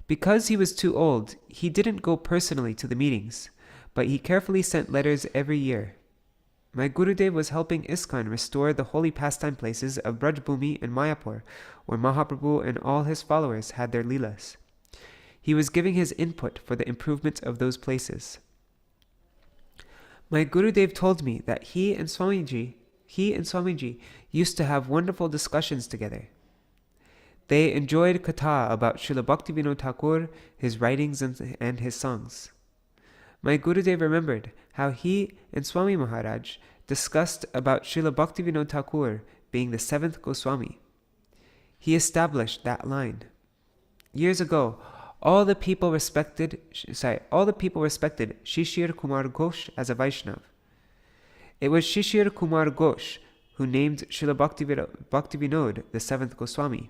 S1: Because he was too old, he didn't go personally to the meetings, but he carefully sent letters every year. My Gurudev was helping ISKCON restore the holy pastime places of Brajbhumi and Mayapur, where Mahaprabhu and all his followers had their leelas. He was giving his input for the improvement of those places. My Gurudev told me that he and Swamiji used to have wonderful discussions together. They enjoyed katha about Srila Bhaktivinoda Thakur, his writings and his songs. My Gurudev remembered how he and Swami Maharaj discussed about Srila Bhaktivinoda Thakur being the seventh Goswami. He established that line. Years ago, all the people respected Shishir Kumar Ghosh as a Vaishnav. It was Shishir Kumar Ghosh who named Srila Bhaktivinoda the seventh Goswami.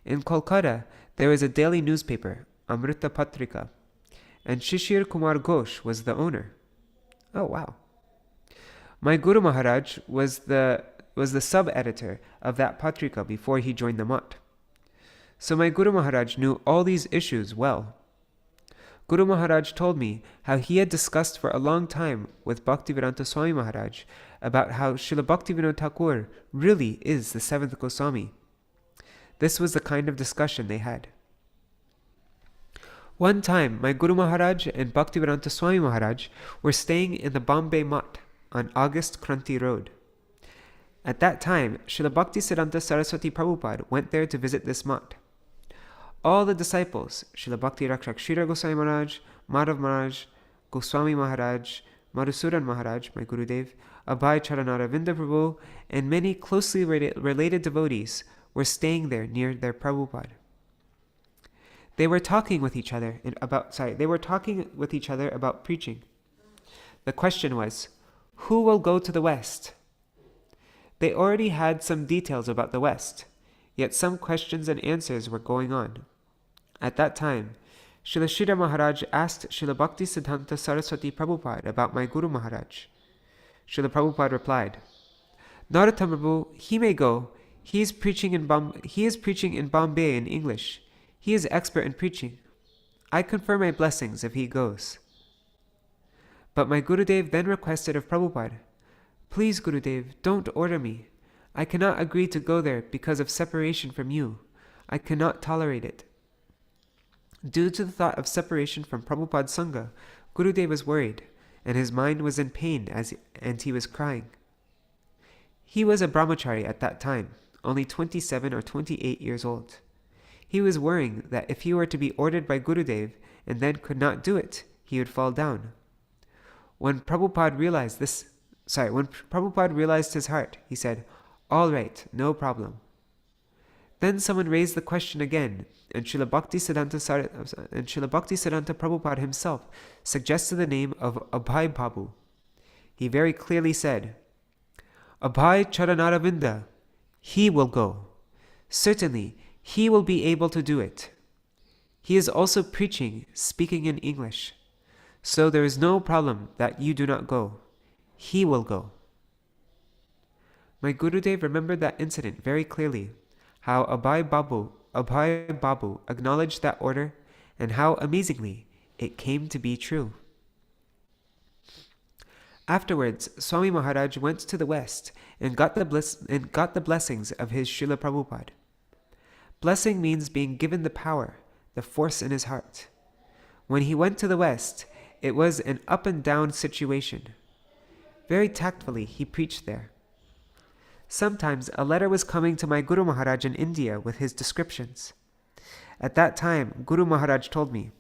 S1: In Kolkata, there was a daily newspaper, Amrita Patrika, and Shishir Kumar Ghosh was the owner. Oh, wow. My Guru Maharaj was the sub-editor of that Patrika before he joined the Mat. So my Guru Maharaj knew all these issues well. Guru Maharaj told me how he had discussed for a long time with Bhaktivedanta Swami Maharaj about how Srila Bhaktivinoda Thakur really is the seventh Goswami. This was the kind of discussion they had. One time, my Guru Maharaj and Bhaktivedanta Swami Maharaj were staying in the Bombay Mat on August Kranti Road. At that time, Srila Bhaktisiddhanta Saraswati Prabhupāda went there to visit this Mat. All the disciples, Srila Bhakti Rakshak Sridhar Goswami Maharaj, Madhav Maharaj, Goswami Maharaj, Madhusudan Maharaj, my Gurudev, Abhay Charanaravinda Prabhu, and many closely related devotees were staying there near their Prabhupada. They were talking with each other about preaching. The question was, who will go to the West? They already had some details about the West, yet some questions and answers were going on. At that time, Srila Sridhar Maharaj asked Srila Bhaktisiddhanta Saraswati Prabhupāda about my Guru Maharaj. Srila Prabhupada replied, Narottam Prabhu, he may go, He is preaching in Bombay in English. He is expert in preaching. I confer my blessings if he goes." But my Gurudev then requested of Prabhupada, "Please, Gurudev, don't order me. I cannot agree to go there because of separation from you. I cannot tolerate it." Due to the thought of separation from Prabhupada's Sangha, Gurudev was worried, and his mind was in pain and he was crying. He was a brahmachari at that time, only 27 or 28 years old. He was worrying that if he were to be ordered by Gurudev and then could not do it, he would fall down. When Prabhupada realized his heart, he said, "All right, no problem." Then someone raised the question again, and Śrīla Bhaktisiddhanta Prabhupada himself suggested the name of Abhay Babu. He very clearly said, "Abhay Charanaravinda, he will go. Certainly, he will be able to do it. He is also preaching, speaking in English. So there is no problem that you do not go. He will go." My Gurudev remembered that incident very clearly, how Abhay Babu acknowledged that order, and how amazingly it came to be true. Afterwards, Swami Maharaj went to the West and got the blessings of his Śrīla Prabhupāda. Blessing means being given the power, the force in his heart. When he went to the West, it was an up and down situation. Very tactfully, he preached there. Sometimes a letter was coming to my Guru Maharaj in India with his descriptions. At that time, Guru Maharaj told me,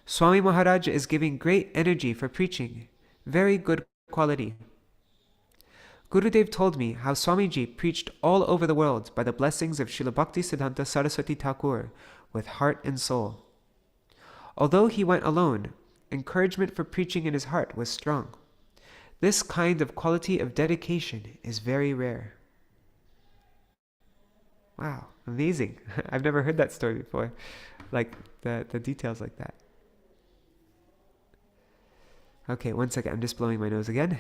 S1: "Swami Maharaj is giving great energy for preaching, very good quality." Gurudev told me how Swamiji preached all over the world by the blessings of Śrīla Bhaktisiddhanta Saraswati Thakur with heart and soul. Although he went alone, encouragement for preaching in his heart was strong. This kind of quality of dedication is very rare. Wow, amazing. I've never heard that story before, like the details like that. Okay, one second, I'm just blowing my nose again.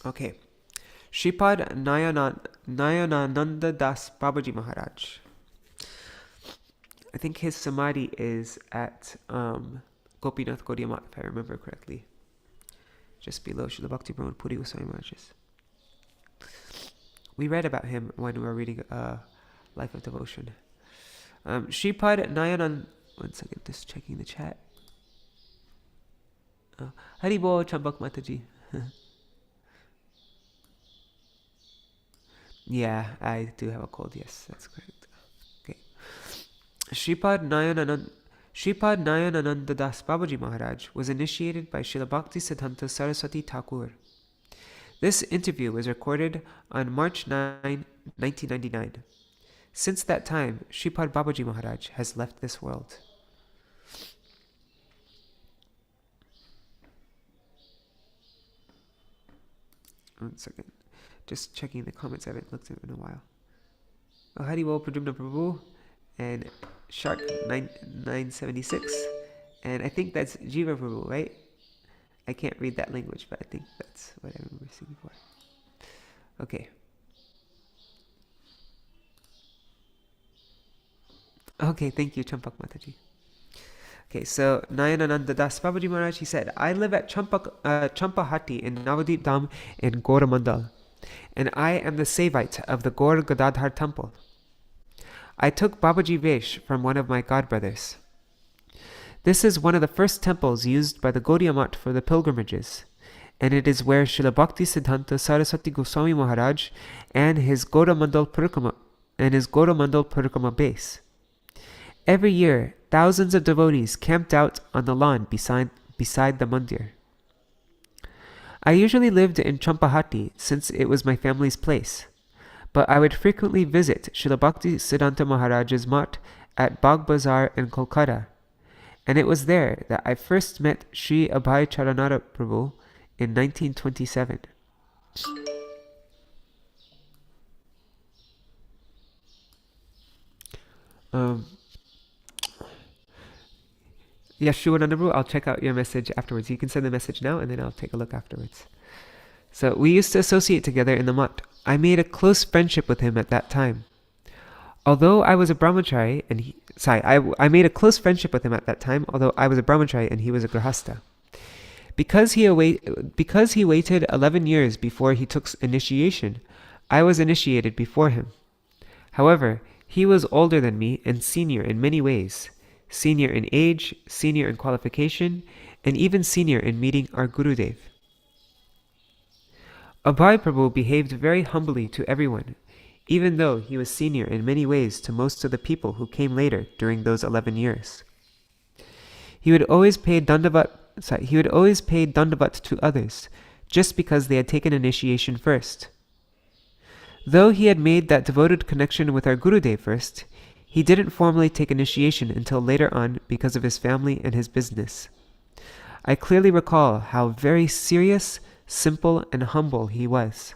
S1: Okay, Shripad Nayanananda Das Babaji Maharaj. I think his samadhi is at Gopinath Gaudiya Math, if I remember correctly. Just below Śrīla Bhakti Pramod Puri Goswami Maharaj's. We read about him when we were reading Life of Devotion. Shripad Nayanand. One second, just checking the chat. Haribo Chambak Mataji. Yeah, I do have a cold. Yes, that's correct. Okay. Shripad Nayanananda Das Babaji Maharaj was initiated by Śrīla Bhaktisiddhanta Saraswati Thakur. This interview was recorded on March 9, 1999. Since that time, Shripad Babaji Maharaj has left this world. One second. Just checking the comments. I haven't looked at it in a while. Oh, Haribo Pradumna Prabhu and Shark 976. And I think that's Jiva Prabhu, right? I can't read that language, but I think that's what I remember seeing before. Okay. Okay, thank you, Champak Mataji. Okay, so Nayanananda Das Babaji Maharaj, he said, "I live at Champahati in Navadip Dham in Goramandal, and I am the Sevite of the Gaur Gadadhar temple. I took Babaji Vesh from one of my godbrothers. This is one of the first temples used by the Gaudiya Math for the pilgrimages, and it is where Śrīla Bhaktisiddhanta Saraswati Goswami Maharaj and his Gauramandal Parikrama base. Every year, thousands of devotees camped out on the lawn beside the mandir. I usually lived in Champahati since it was my family's place, but I would frequently visit Śrīla Bhaktisiddhanta Maharaj's Math at Bagh Bazar in Kolkata, and it was there that I first met Sri Abhay Charanara Prabhu in 1927. Um, yes, Shivananda Prabhu, I'll check out your message afterwards. You can send the message now, and then I'll take a look afterwards. So we used to associate together in the mutt. I made a close friendship with him at that time. Although I was a brahmachari, I made a close friendship with him at that time, although I was a brahmachari and he was a grahasta. Because he waited 11 years before he took initiation, I was initiated before him. However, he was older than me and senior in many ways, senior in age, senior in qualification, and even senior in meeting our Gurudev. Abhay Prabhu behaved very humbly to everyone, even though he was senior in many ways to most of the people who came later during those 11 years. He would always pay dandavat to others, just because they had taken initiation first. Though he had made that devoted connection with our Gurudev first, he didn't formally take initiation until later on because of his family and his business. I clearly recall how very serious, simple, and humble he was.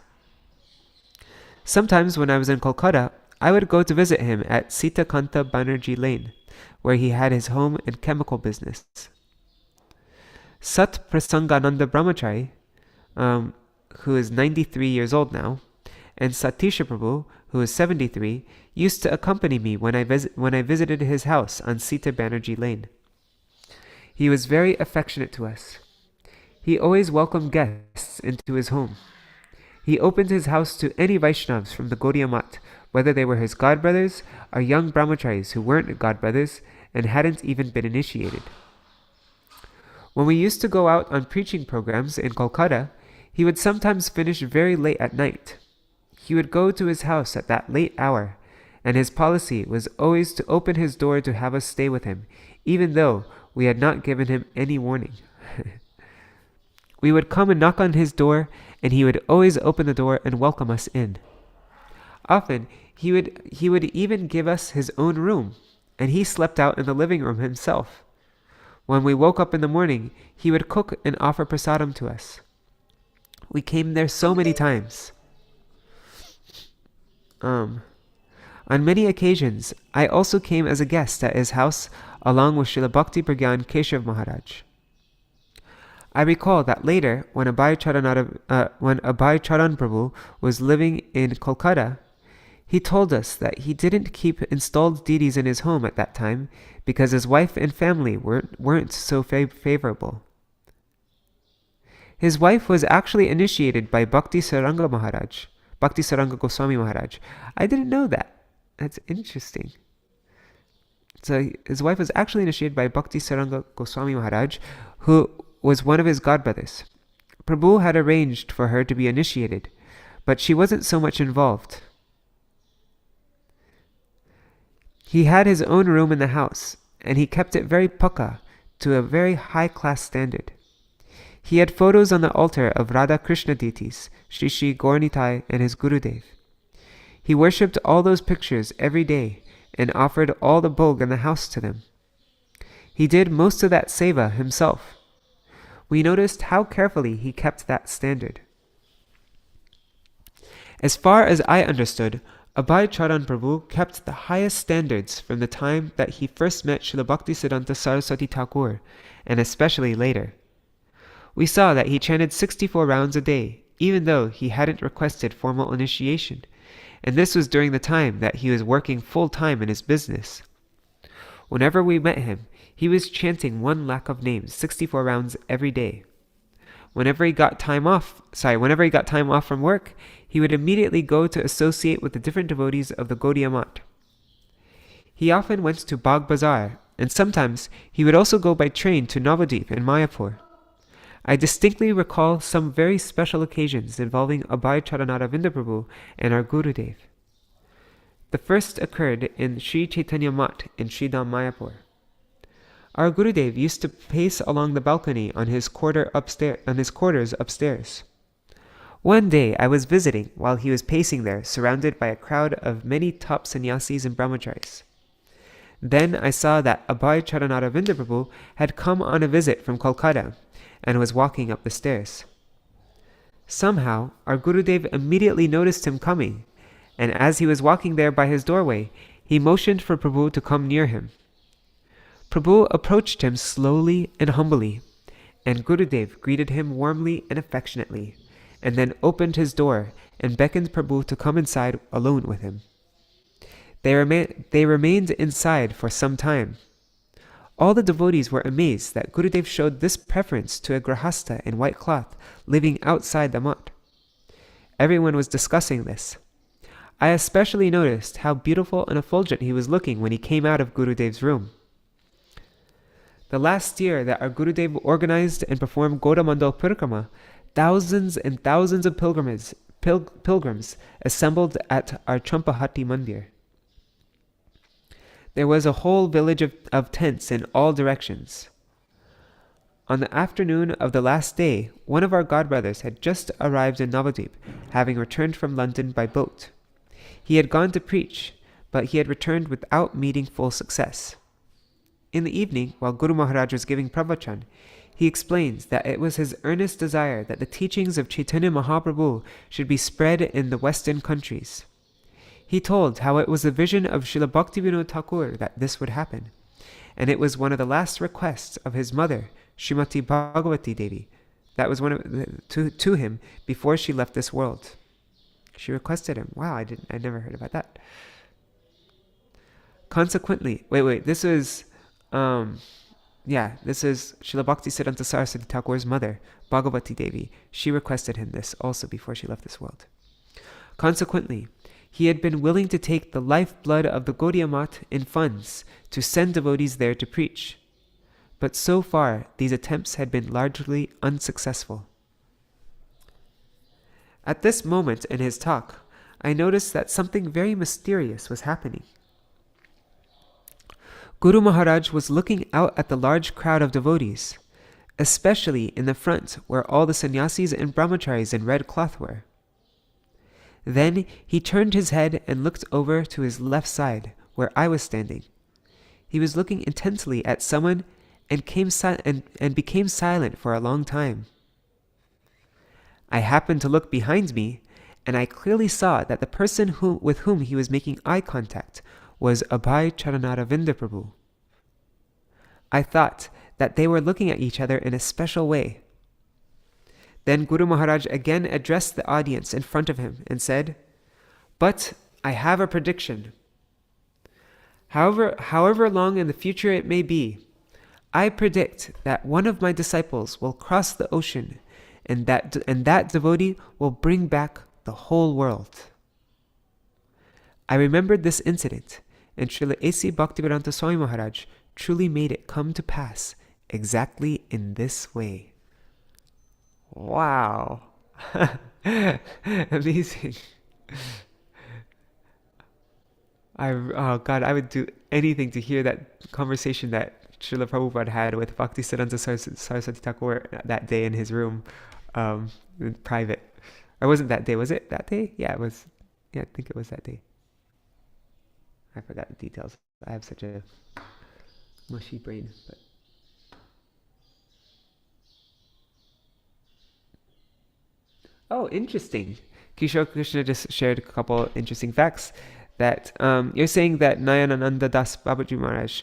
S1: Sometimes when I was in Kolkata, I would go to visit him at Sita Kanta Banerjee Lane, where he had his home and chemical business. Sat Prasangananda Brahmachari, who is 93 years old now, and Satisha Prabhu, who is 73, used to accompany me when I visited his house on Sita Banerjee Lane. He was very affectionate to us. He always welcomed guests into his home. He opened his house to any Vaishnavas from the Gaudiya Math, whether they were his godbrothers or young brahmacharis who weren't godbrothers and hadn't even been initiated. When we used to go out on preaching programs in Kolkata, he would sometimes finish very late at night. He would go to his house at that late hour, and his policy was always to open his door to have us stay with him, even though we had not given him any warning. We would come and knock on his door, and he would always open the door and welcome us in. Often, he would even give us his own room, and he slept out in the living room himself. When we woke up in the morning, he would cook and offer prasadam to us. We came there so many times. On many occasions, I also came as a guest at his house along with Srila Bhakti Pragyan Keshav Maharaj. I recall that later, when Abhay Charan Prabhu was living in Kolkata, he told us that he didn't keep installed deities in his home at that time because his wife and family weren't so favorable. His wife was actually initiated by Bhakti Saranga Goswami Maharaj. I didn't know that. That's interesting. So his wife was actually initiated by Bhakti Saranga Goswami Maharaj, who was one of his godbrothers. Prabhu had arranged for her to be initiated, but she wasn't so much involved. He had his own room in the house, and he kept it very pukka, to a very high-class standard. He had photos on the altar of Radha Krishna deities, Shri Shri Gauranitai and his Gurudev. He worshipped all those pictures every day and offered all the bhog in the house to them. He did most of that seva himself. We noticed how carefully he kept that standard. As far as I understood, Abhay Charan Prabhu kept the highest standards from the time that he first met Srila Bhaktisiddhanta Saraswati Thakur, and especially later. We saw that he chanted 64 rounds a day, even though he hadn't requested formal initiation, and this was during the time that he was working full-time in his business. Whenever we met him, he was chanting 1 lakh of names, 64 rounds every day. Whenever he got time off from work, he would immediately go to associate with the different devotees of the Gaudiya Math. He often went to Bagh Bazar, and sometimes he would also go by train to Navadvip in Mayapur. I distinctly recall some very special occasions involving Abhay Charanaravinda Prabhu and our Gurudev. The first occurred in Sri Chaitanya Math in Sridham Mayapur. Our Gurudev used to pace along the balcony on his quarters upstairs. One day I was visiting while he was pacing there, surrounded by a crowd of many top sannyasis and brahmacharis. Then I saw that Abhay Charanaravinda Prabhu had come on a visit from Kolkata and was walking up the stairs. Somehow, our Gurudev immediately noticed him coming, and as he was walking there by his doorway, He motioned for Prabhu to come near him. Prabhu approached him slowly and humbly, and Gurudev greeted him warmly and affectionately, and then opened his door and beckoned Prabhu to come inside alone with him. They remained inside for some time. All the devotees were amazed that Gurudev showed this preference to a grahasta in white cloth living outside the mat. Everyone was discussing this. I especially noticed how beautiful and effulgent he was looking when he came out of Gurudev's room. The last year that our Gurudev organized and performed Gaudamandal Parikrama, thousands and thousands of pilgrims assembled at our Champahati Mandir. There was a whole village of tents in all directions. On the afternoon of the last day, one of our godbrothers had just arrived in Navadvip, having returned from London by boat. He had gone to preach, but he had returned without meeting full success. In the evening, while Guru Maharaj was giving pravachan, he explains that it was his earnest desire that the teachings of Chaitanya Mahaprabhu should be spread in the Western countries. He told how it was the vision of Srila Bhaktivinoda Thakur that this would happen, and it was one of the last requests of his mother, Srimati Bhagavati Devi, that was to him before she left this world. She requested him. Wow, I never heard about that. Consequently, this is Srila Bhaktisiddhanta Saraswati Thakur's mother, Bhagavati Devi. She requested him this also before she left this world. Consequently, he had been willing to take the lifeblood of the Gaudiya Math in funds to send devotees there to preach. But so far, these attempts had been largely unsuccessful. At this moment in his talk, I noticed that something very mysterious was happening. Guru Maharaj was looking out at the large crowd of devotees, especially in the front where all the sannyasis and brahmacharis in red cloth were. Then he turned his head and looked over to his left side, where I was standing. He was looking intensely at someone and became silent for a long time. I happened to look behind me, and I clearly saw that the person with whom he was making eye contact was Abhay Charanaravinda Prabhu. I thought that they were looking at each other in a special way. Then Guru Maharaj again addressed the audience in front of him and said, "But I have a prediction. However long in the future it may be, I predict that one of my disciples will cross the ocean, and that devotee will bring back the whole world." I remembered this incident, and Srila A.C. Bhaktivedanta Swami Maharaj truly made it come to pass exactly in this way. Wow. Amazing. I would do anything to hear that conversation that Śrīla Prabhupāda had with Bhaktisiddhanta Saraswati Thakur that day in his room, in private. Or wasn't that day? Was it that day? Yeah, it was. Yeah, I think it was that day. I forgot the details. I have such a mushy brain. But oh, interesting. Kishore Krishna just shared a couple interesting facts. That you're saying that Nayanananda Das Babaji Maharaj,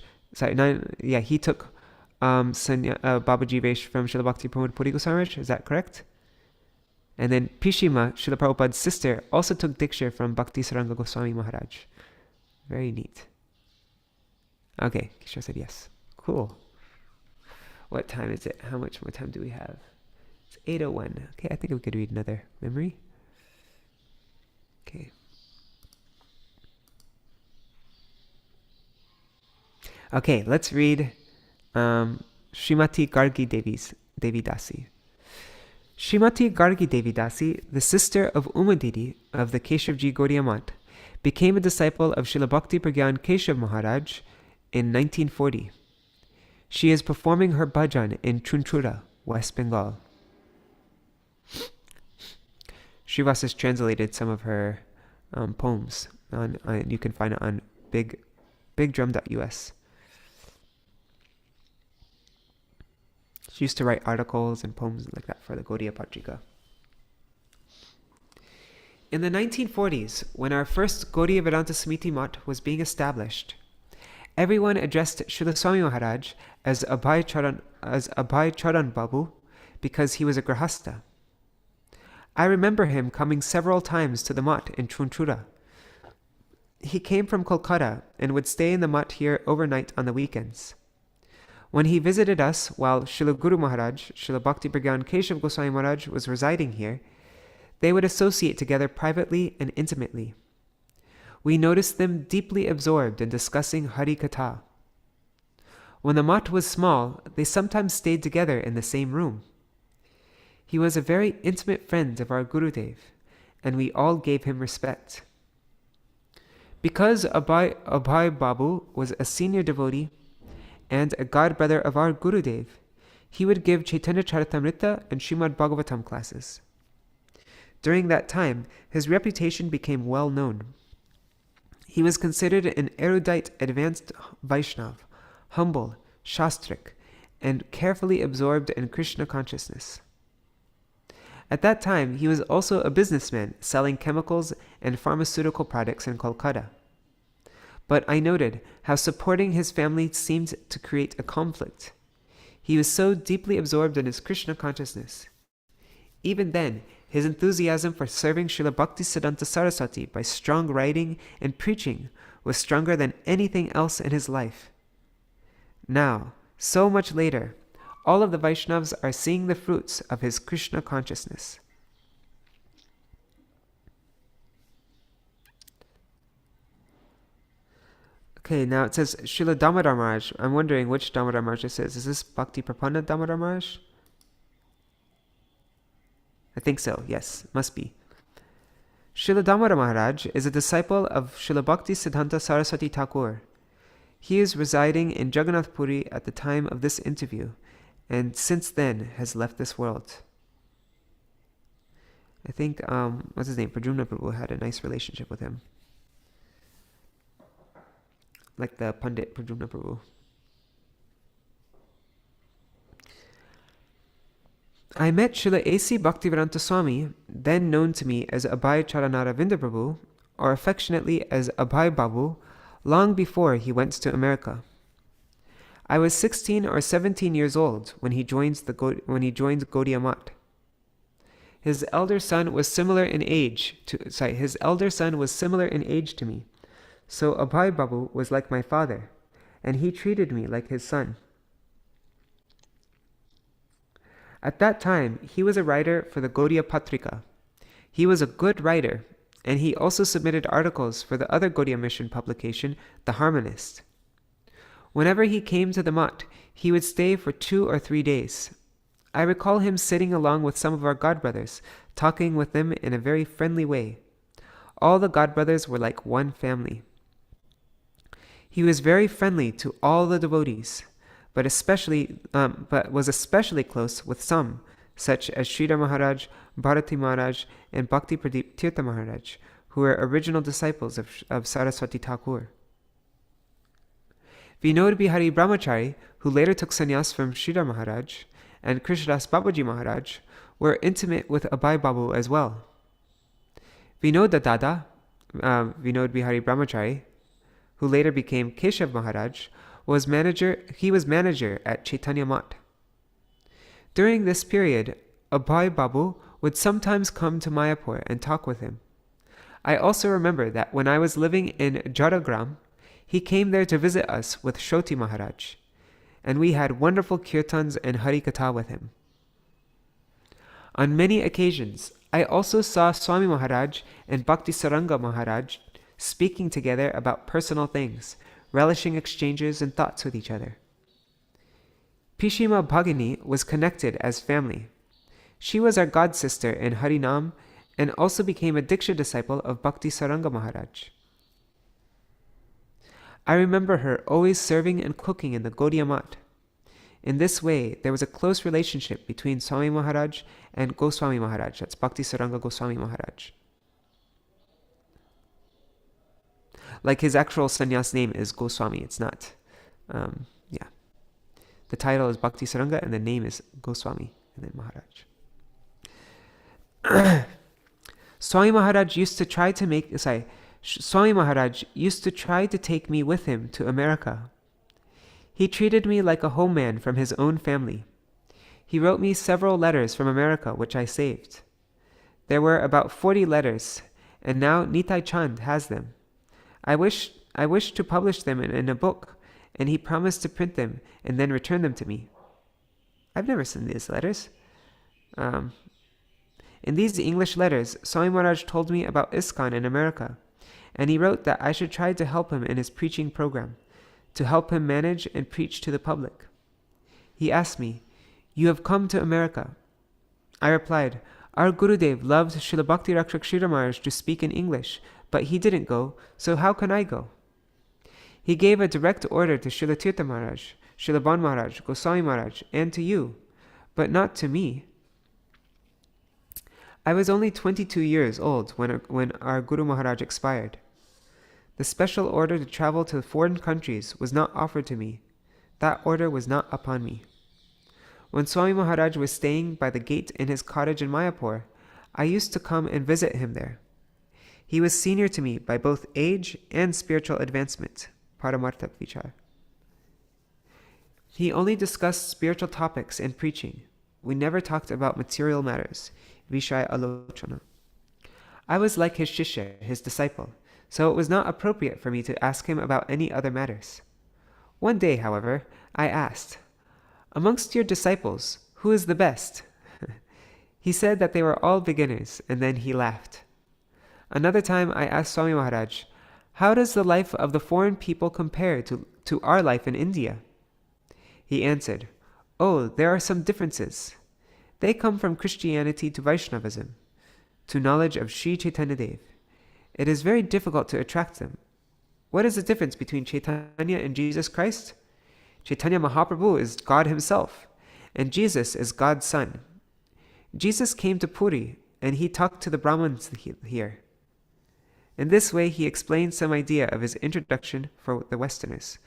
S1: he took Babaji Vesh from Srila Bhakti Pramod Puri Goswami Maharaj. Is that correct? And then Pishima, Srila Prabhupada's sister, also took Diksha from Bhakti Saranga Goswami Maharaj. Very neat. Okay, Kishore said yes. Cool. What time is it? How much more time do we have? It's 8:01. Okay, I think we could read another memory. Okay. Okay, let's read Srimati Gargi Devi Dasi. Srimati Gargi Devi Dasi, the sister of Umadidi of the Keshavji Gaudiya Math, became a disciple of Srila Bhakti Pragyan Keshav Maharaj in 1940. She is performing her bhajan in Chunchura, West Bengal. Srivas has translated some of her poems. You can find it on bigdrum.us. She used to write articles and poems like that for the Gaudiya Patrika. In the 1940s, when our first Gaudiya Vedanta Samiti Mutt was being established, everyone addressed Srila Swami Maharaj as Abhay Charan Babu because he was a Grahastha. I remember him coming several times to the mutt in Chunchura. He came from Kolkata and would stay in the mutt here overnight on the weekends. When he visited us while Srila Guru Maharaj, Srila Bhakti Pragyan Keshav Goswami Maharaj was residing here, they would associate together privately and intimately. We noticed them deeply absorbed in discussing Hari Katha. When the mutt was small, they sometimes stayed together in the same room. He was a very intimate friend of our Gurudev, and we all gave him respect. Because Abhay Babu was a senior devotee and a godbrother of our Gurudev, he would give Chaitanya Charitamrita and Srimad Bhagavatam classes. During that time, his reputation became well known. He was considered an erudite, advanced Vaishnav, humble, shastrik, and carefully absorbed in Krishna consciousness. At that time, he was also a businessman selling chemicals and pharmaceutical products in Kolkata. But I noted how supporting his family seemed to create a conflict. He was so deeply absorbed in his Krishna consciousness. Even then, his enthusiasm for serving Srila Bhaktisiddhanta Saraswati by strong writing and preaching was stronger than anything else in his life. Now, so much later, all of the Vaishnavas are seeing the fruits of his Krishna consciousness. Okay, now it says Srila Damodar Maharaj. I'm wondering which Damodar Maharaj this is. Is this Bhakti Prapanna Damodar Maharaj? I think so, yes, must be. Srila Damodar Maharaj is a disciple of Srila Bhakti Siddhanta Saraswati Thakur. He is residing in Jagannath Puri at the time of this interview, and since then has left this world. I think, what's his name? Pradyumna Prabhu had a nice relationship with him. Like the Pandit Pradyumna Prabhu. I met Srila A.C. Bhaktivedanta Swami, then known to me as Abhay Charanaravinda Prabhu, or affectionately as Abhay Babu, long before he went to America. I was 16 or 17 years old when he joined Gaudiya Mutt. His elder son was similar in age to me, so Abhay Babu was like my father, and he treated me like his son. At that time, he was a writer for the Gaudiya Patrika. He was a good writer, and he also submitted articles for the other Gaudiya Mission publication, The Harmonist. Whenever he came to the mutt, he would stay for 2 or 3 days. I recall him sitting along with some of our godbrothers, talking with them in a very friendly way. All the godbrothers were like one family. He was very friendly to all the devotees, but was especially close with some, such as Sridhar Maharaj, Bharati Maharaj, and Bhakti Pradeep Tirtha Maharaj, who were original disciples of Saraswati Thakur. Vinod Bihari Brahmachari, who later took sannyas from Sridhar Maharaj, and Krishnadas Babaji Maharaj were intimate with Abhay Babu as well. Vinod Dada, Vinod Bihari Brahmachari, who later became Keshav Maharaj, was manager at Chaitanya Mutt. During this period, Abhay Babu would sometimes come to Mayapur and talk with him. I also remember that when I was living in Jadagram, he came there to visit us with Shroti Maharaj, and we had wonderful kirtans and Hari Katha with him. On many occasions, I also saw Swami Maharaj and Bhakti Saranga Maharaj speaking together about personal things, relishing exchanges and thoughts with each other. Pishima Bhagini was connected as family. She was our god sister in Harinam and also became a Diksha disciple of Bhakti Saranga Maharaj. I remember her always serving and cooking in the Gaudiya Mutt. In this way, there was a close relationship between Swami Maharaj and Goswami Maharaj, that's Bhakti Saranga Goswami Maharaj. Like his actual sannyas name is Goswami, it's not, The title is Bhakti Saranga and the name is Goswami and then Maharaj. Swami Maharaj used to try to take me with him to America. He treated me like a home man from his own family. He wrote me several letters from America, which I saved. There were about 40 letters, and now Nitai Chand has them. I wish to publish them in a book, and he promised to print them and then return them to me. I've never seen these letters. In these English letters, Swami Maharaj told me about ISKCON in America, and he wrote that I should try to help him in his preaching program, to help him manage and preach to the public. He asked me, "You have come to America." I replied, "Our Gurudev loved Srila Bhakti Rakshak Sridhar Maharaj to speak in English, but he didn't go, so how can I go?" He gave a direct order to Srila Tirtha Maharaj, Srila Ban Maharaj, Goswami Maharaj, and to you, but not to me. I was only 22 years old when our Guru Maharaj expired. The special order to travel to foreign countries was not offered to me. That order was not upon me. When Swami Maharaj was staying by the gate in his cottage in Mayapur, I used to come and visit him there. He was senior to me by both age and spiritual advancement, Paramartha Vichar. He only discussed spiritual topics and preaching. We never talked about material matters, Vishaya Alochana. I was like his shishya, his disciple, so it was not appropriate for me to ask him about any other matters. One day, however, I asked, "Amongst your disciples, who is the best?" He said that they were all beginners, and then he laughed. Another time I asked Swami Maharaj, "How does the life of the foreign people compare to our life in India?" He answered, "Oh, there are some differences. They come from Christianity to Vaishnavism, to knowledge of Sri Chaitanya Dev. It is very difficult to attract them. What is the difference between Chaitanya and Jesus Christ? Chaitanya Mahaprabhu is God himself, and Jesus is God's son. Jesus came to Puri, and he talked to the Brahmins here. In this way, he explained some idea of his introduction for the Westerners."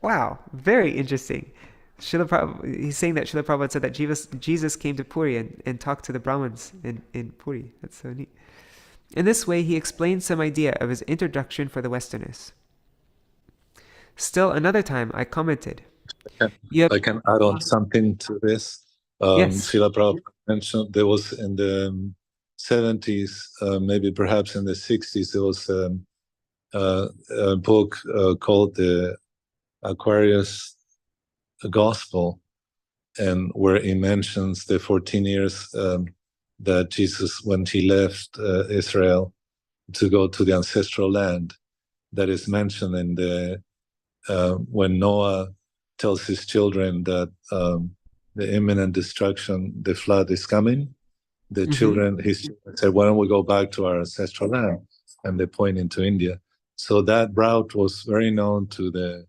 S1: Wow, very interesting. He's saying that Śrīla Prabhupāda said that Jesus came to Puri and talked to the Brahmins in Puri. That's so neat. In this way, he explained some idea of his introduction for the Westerners. Still another time, I commented.
S2: I can add on something to this.
S1: Yes.
S2: Śrīla Prabhupāda mentioned there was in the 70s, maybe perhaps in the 60s, there was a book called the Aquarius Gospel, and where he mentions the 14 years that Jesus, when he left Israel to go to the ancestral land, that is mentioned in the when Noah tells his children that the imminent destruction, the flood is coming. The children, his children said, "Why don't we go back to our ancestral land?" And they point into India. So that route was very known to the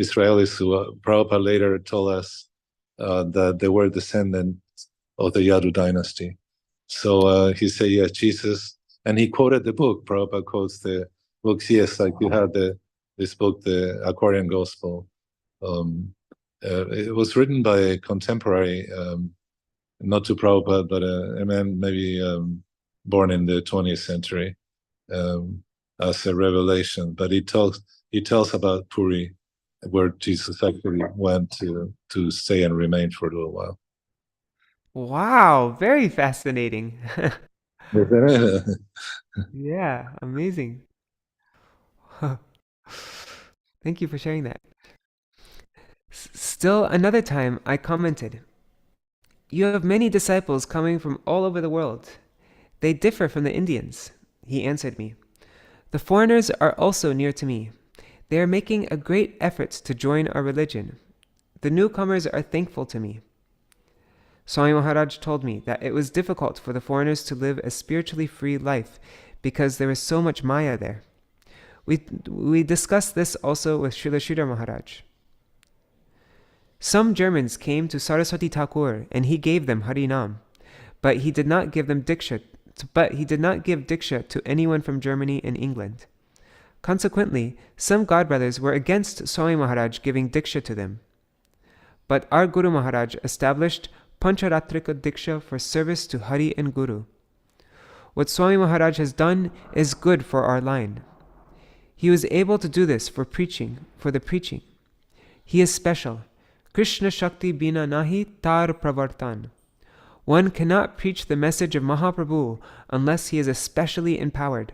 S2: Israelis, who Prabhupada later told us that they were descendants of the Yadu dynasty. So he said, yes, Jesus, and he quoted the book. Prabhupada quotes the books. Yes, like you have this book, the Aquarian Gospel. It was written by a contemporary, not to Prabhupada, but a man maybe born in the 20th century as a revelation. But he tells about Puri, where Jesus actually went to stay and remain for a little while.
S1: Wow, very fascinating. Yeah, amazing. Thank you for sharing that. Still another time I commented, "You have many disciples coming from all over the world. They differ from the Indians." He answered me, "The foreigners are also near to me. They are making a great effort to join our religion. The newcomers are thankful to me." Swami Maharaj told me that it was difficult for the foreigners to live a spiritually free life because there is so much Maya there. We discussed this also with Srila Sridhar Maharaj. Some Germans came to Saraswati Thakur and he gave them Harinam, but he did not give Diksha to anyone from Germany and England. Consequently, some godbrothers were against Swami Maharaj giving Diksha to them. But our Guru Maharaj established Pancharatrika Diksha for service to Hari and Guru. What Swami Maharaj has done is good for our line. He was able to do this for the preaching. He is special. Krishna Shakti Bina Nahi Tar Pravartan. One cannot preach the message of Mahaprabhu unless he is especially empowered.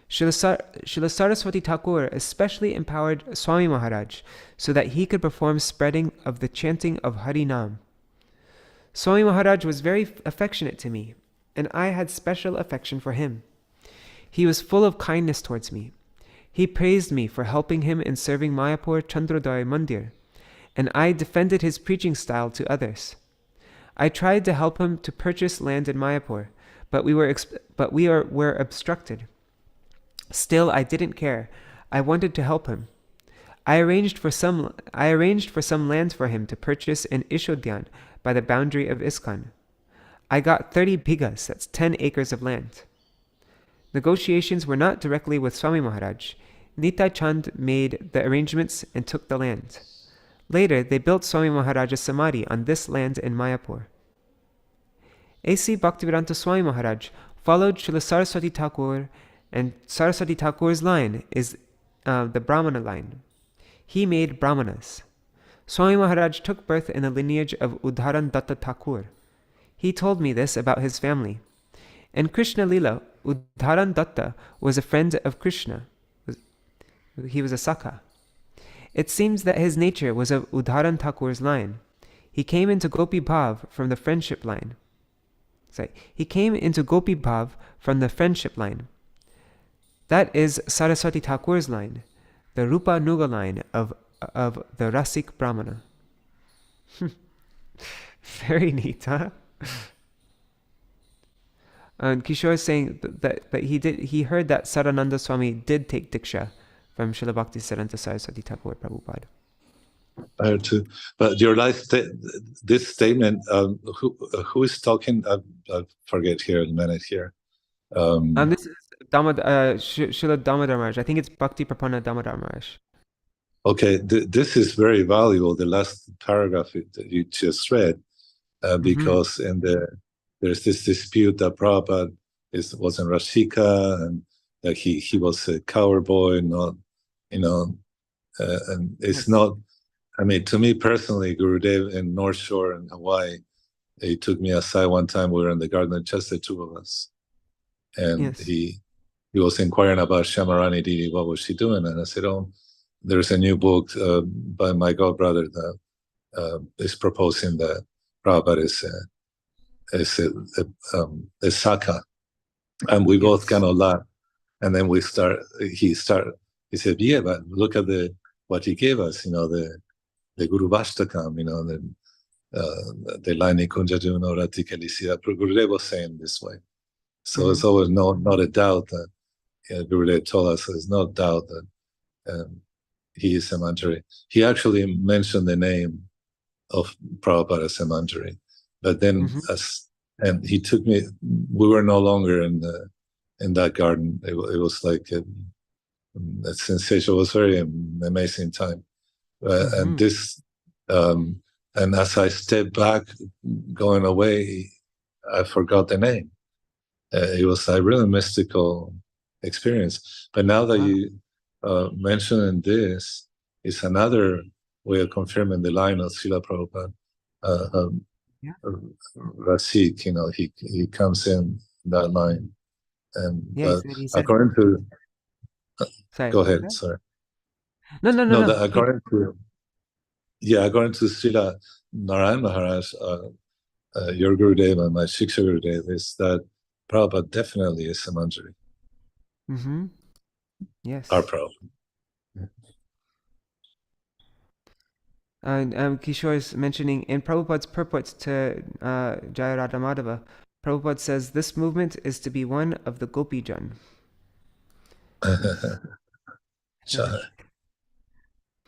S1: Srila Saraswati Thakur especially empowered Swami Maharaj so that he could perform spreading of the chanting of Hari Nam. Swami Maharaj was very affectionate to me, and I had special affection for him. He was full of kindness towards me. He praised me for helping him in serving Mayapur Chandrodaya Mandir, and I defended his preaching style to others. I tried to help him to purchase land in Mayapur, but we were obstructed. Still, I didn't care. I wanted to help him. I arranged for some land for him to purchase in Ishodhyan by the boundary of ISKCON. I got 30 bighas, that's 10 acres of land. Negotiations were not directly with Swami Maharaj. Nitai Chand made the arrangements and took the land. Later, they built Swami Maharaj's Samadhi on this land in Mayapur. A.C. Bhaktivedanta Swami Maharaj followed Srila Saraswati Thakur, and Saraswati Thakur's line is the Brahmana line. He made Brahmanas. Swami Maharaj took birth in the lineage of Udharan Datta Thakur. He told me this about his family. In Krishna Lila, Udharan Datta was a friend of Krishna. He was a Sakha. It seems that his nature was of Udharan Thakur's line. He came into Gopi Bhav from the friendship line. That is Saraswati Thakur's line, the Rupa Nuga line of the Rasik Brahmana. Very neat, huh? And Kishore is saying that he heard that Sarananda Swami did take Diksha from Srila Bhaktisiddhanta Saraswati Thakur Prabhupada.
S2: I heard too. But your this statement, who is talking? I forget here in a minute here.
S1: This is Srila Damodar Maharaj. I think it's Bhakti Prapanna Damodar Maharaj.
S2: Okay, this is very valuable, the last paragraph that you just read, because there's this dispute that Prabhupada was in Rashika, and that he was a cowboy, not, and it's not, I mean, to me personally, Gurudev in North Shore in Hawaii, he took me aside one time, we were in the garden, just the two of us, and he was inquiring about Shamarani Didi, what was she doing? And I said, oh, there's a new book by my godbrother that is proposing that Prabhupada is a Sakha. And we both kind of laughed. And then he said, yeah, but look at what he gave us, the Guru Vashtakam, the Laini Kunjajuna Ratikalisya. Gurudev was saying this way. So it's always not a doubt that Gurudev told us there's no doubt that he is a Manjari. He actually mentioned the name of Prabhupada as a Manjari. But then, and he took me, we were no longer in that garden. It was like a sensation. It was very amazing time. And this, and as I stepped back, going away, I forgot the name. It was a really mystical experience. But now that you mentioning this, is another way of confirming the line of Śrīla Prabhupāda. Rasik, he comes in that line, and
S1: he said,
S2: according to
S1: sorry,
S2: go ahead, sorry.
S1: No.
S2: According to Srila Narayan Maharaj, your Gurudev and my Shiksha Gurudev, is that Prabhupada definitely is a Manjari.
S1: Yes.
S2: Our Prabhupada.
S1: And Kishore is mentioning in Prabhupada's purport to Jaya Radha Madhava, Prabhupada says this movement is to be one of the Gopi Jan.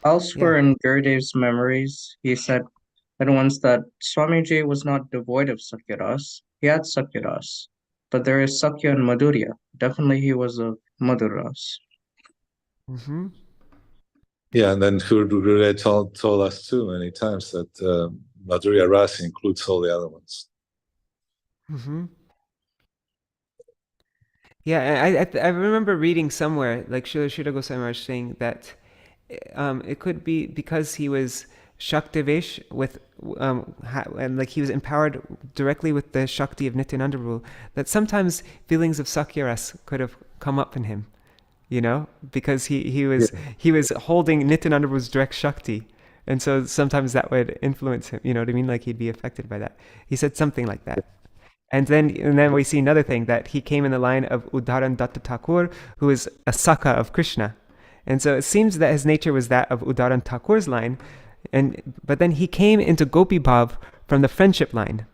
S3: Elsewhere in Gurudev's memories, he said that once that Swamiji was not devoid of Sakyaras, he had Sakyaras, but there is Sakya and Madhurya. Definitely he was of Madhuras.
S2: Yeah, and then Gurudev told us too many times that Madhurya Rasa includes all the other ones.
S1: Yeah, I remember reading somewhere, like Srila Goswami Maharaj saying that it could be because he was Shaktivesh with and like he was empowered directly with the Shakti of Nityananda Prabhu, that sometimes feelings of Sakyaras could have come up in him, you know, because
S2: Yeah.
S1: he was holding Nityananda Prabhu's direct Shakti. And so sometimes that would influence him, you know what I mean? Like he'd be affected by that. He said something like that. And then we see another thing, that he came in the line of Udaran Datta Thakur, who is a Sakha of Krishna. And so it seems that his nature was that of Udaran Thakur's line, but then he came into Gopi Bhav from the friendship line.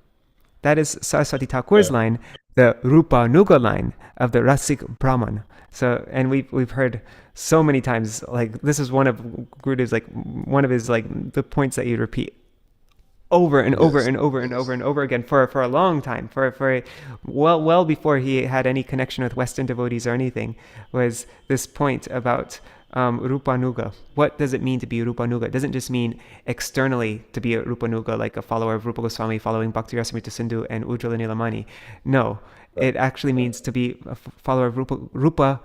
S1: That is Saraswati Thakur's
S2: Yeah.
S1: line, the Rupa Nuga line of the Rasik Brahman. So, and we've heard so many times, like this is one of Gurudev's, like one of his, like the points that he'd repeat over and over
S2: Yes.
S1: and over and over and over again for a long time, for well before he had any connection with Western devotees or anything, was this point about Rupanuga. What does it mean to be Rupanuga? It doesn't just mean externally to be a Rupanuga, like a follower of Rupa Goswami following Bhakti Rasamrita Sindhu and Ujjwala Nilamani. No, it actually means to be a follower of Rupa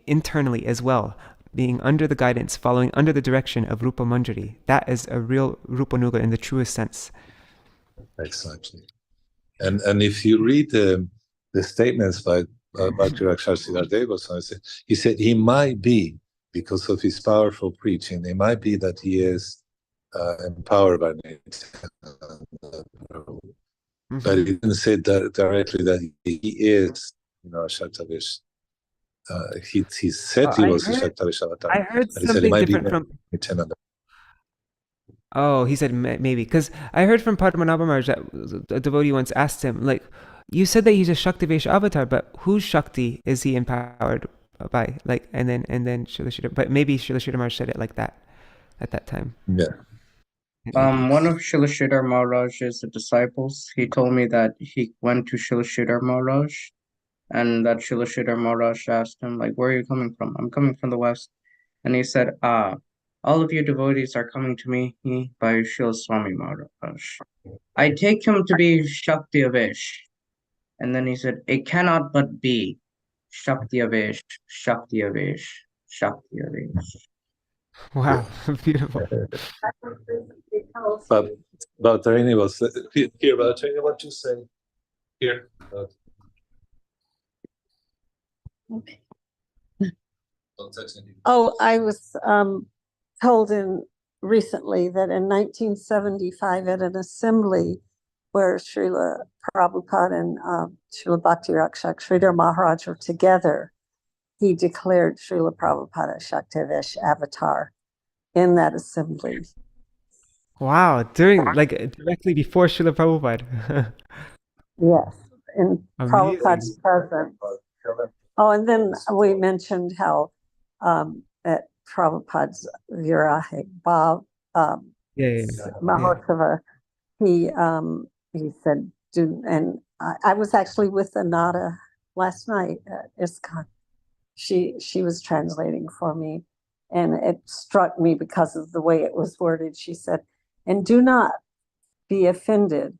S1: internally as well, being under the guidance, following under the direction of Rupa Manjari. That is a real Rupanuga in the truest sense.
S2: Exactly. And if you read the statements by Bhakti Rakshasi Goswami, he said he might be, because of his powerful preaching, it might be that he is empowered by Nityananda Prabhu. But he didn't say that directly that he is, you know, a Shaktavish. He said he was a Shaktavish avatar,
S1: I heard
S2: but he said he
S1: something
S2: might be
S1: different from.
S2: Nityananda.
S1: Oh, he said maybe, because I heard from Padmanabha Maharaj that a devotee once asked him, like, you said that he's a Shaktivesh avatar, but whose Shakti is he empowered by? Like, and then Srila Sridhar, but maybe Srila Sridhar Maharaj said it like that at that time.
S2: Yeah.
S1: Maybe.
S3: One of Srila Sridhar Maharaj's disciples, he told me that he went to Srila Sridhar Maharaj, and that Srila Sridhar Maharaj asked him, like, where are you coming from? I'm coming from the West. And he said, all of you devotees are coming to me by Srila Swami Maharaj. I take him to be Shakti Avesh. And then he said, it cannot but be Shakti Avesh, Shakti Avesh, Shakti Avesh.
S1: Wow, beautiful.
S2: But Tarini was here. But Tarini, what you say here?
S4: Oh, I was told recently that in 1975 at an assembly where Śrīla Prabhupāda and Śrīla Bhakti Rakshak Sridhar Maharaj were together, he declared Śrīla Prabhupada Shaktivesh avatar in that assembly.
S1: Wow, directly before Srila Prabhupada.
S4: Yes, in
S1: Amazing.
S4: Prabhupada's presence. Oh, and then we mentioned how at Prabhupada's Viraha Bhav Mahotsava, he said, and I was actually with Anada last night at ISKCON. She was translating for me, and it struck me because of the way it was worded. She said, and do not be offended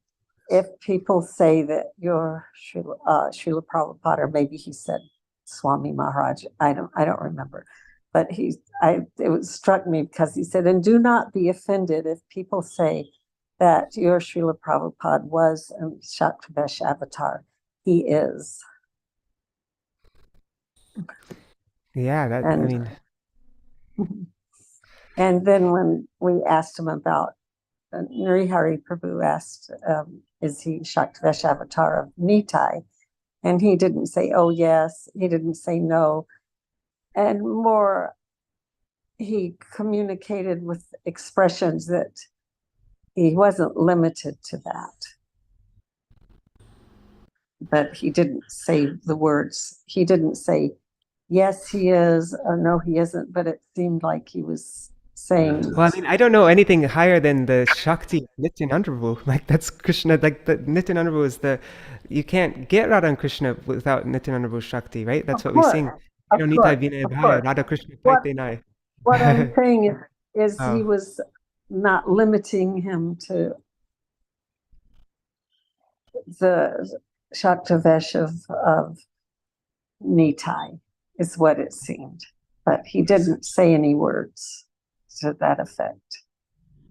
S4: if people say that you're Śrīla Prabhupada, or maybe he said Swami Maharaj. I don't remember, but it struck me because he said, and do not be offended if people say that your Śrīla Prabhupada was a Shaktivesh avatar. He is.
S1: Yeah, I mean.
S4: And then when we asked him about, Narihari Prabhu asked, is he Shaktivesh avatar of Nitai? And he didn't say, oh yes, he didn't say no. And more, he communicated with expressions that he wasn't limited to that. But he didn't say the words. He didn't say, yes, he is, or no, he isn't. But it seemed like he was saying.
S1: Well, I mean, I don't know anything higher than the Shakti Nityananda Prabhu. Like that's Krishna. Like the Nityananda Prabhu is you can't get Radha and Krishna without Nityananda Prabhu's Shakti, right? That's what we sing. You know, Nitai Vinay Bhaya, Radha Krishna Paite Nai.
S4: What I'm saying is he was not limiting him to the Shaktivesh of Nitai, is what it seemed. But he didn't say any words to that effect.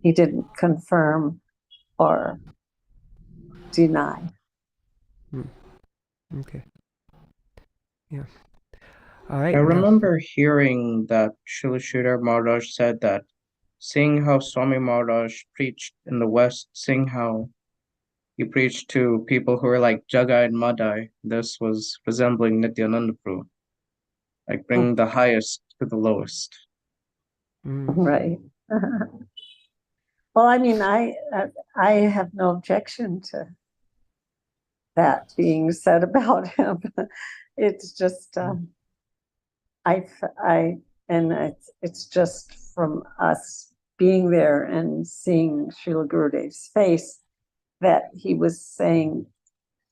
S4: He didn't confirm or deny.
S1: Okay. Yeah. All right.
S3: I
S1: now-
S3: remember hearing that Śrīla Maharaj said that seeing how Swami Maharaj preached in the West, seeing how he preached to people who were like Jagai and Madai, this was resembling Nityananda Prabhu, like bringing the highest to the lowest.
S4: Right. Well, I mean, I have no objection to that being said about him. It's just, it's just from us being there and seeing Srila Gurudev's face that he was saying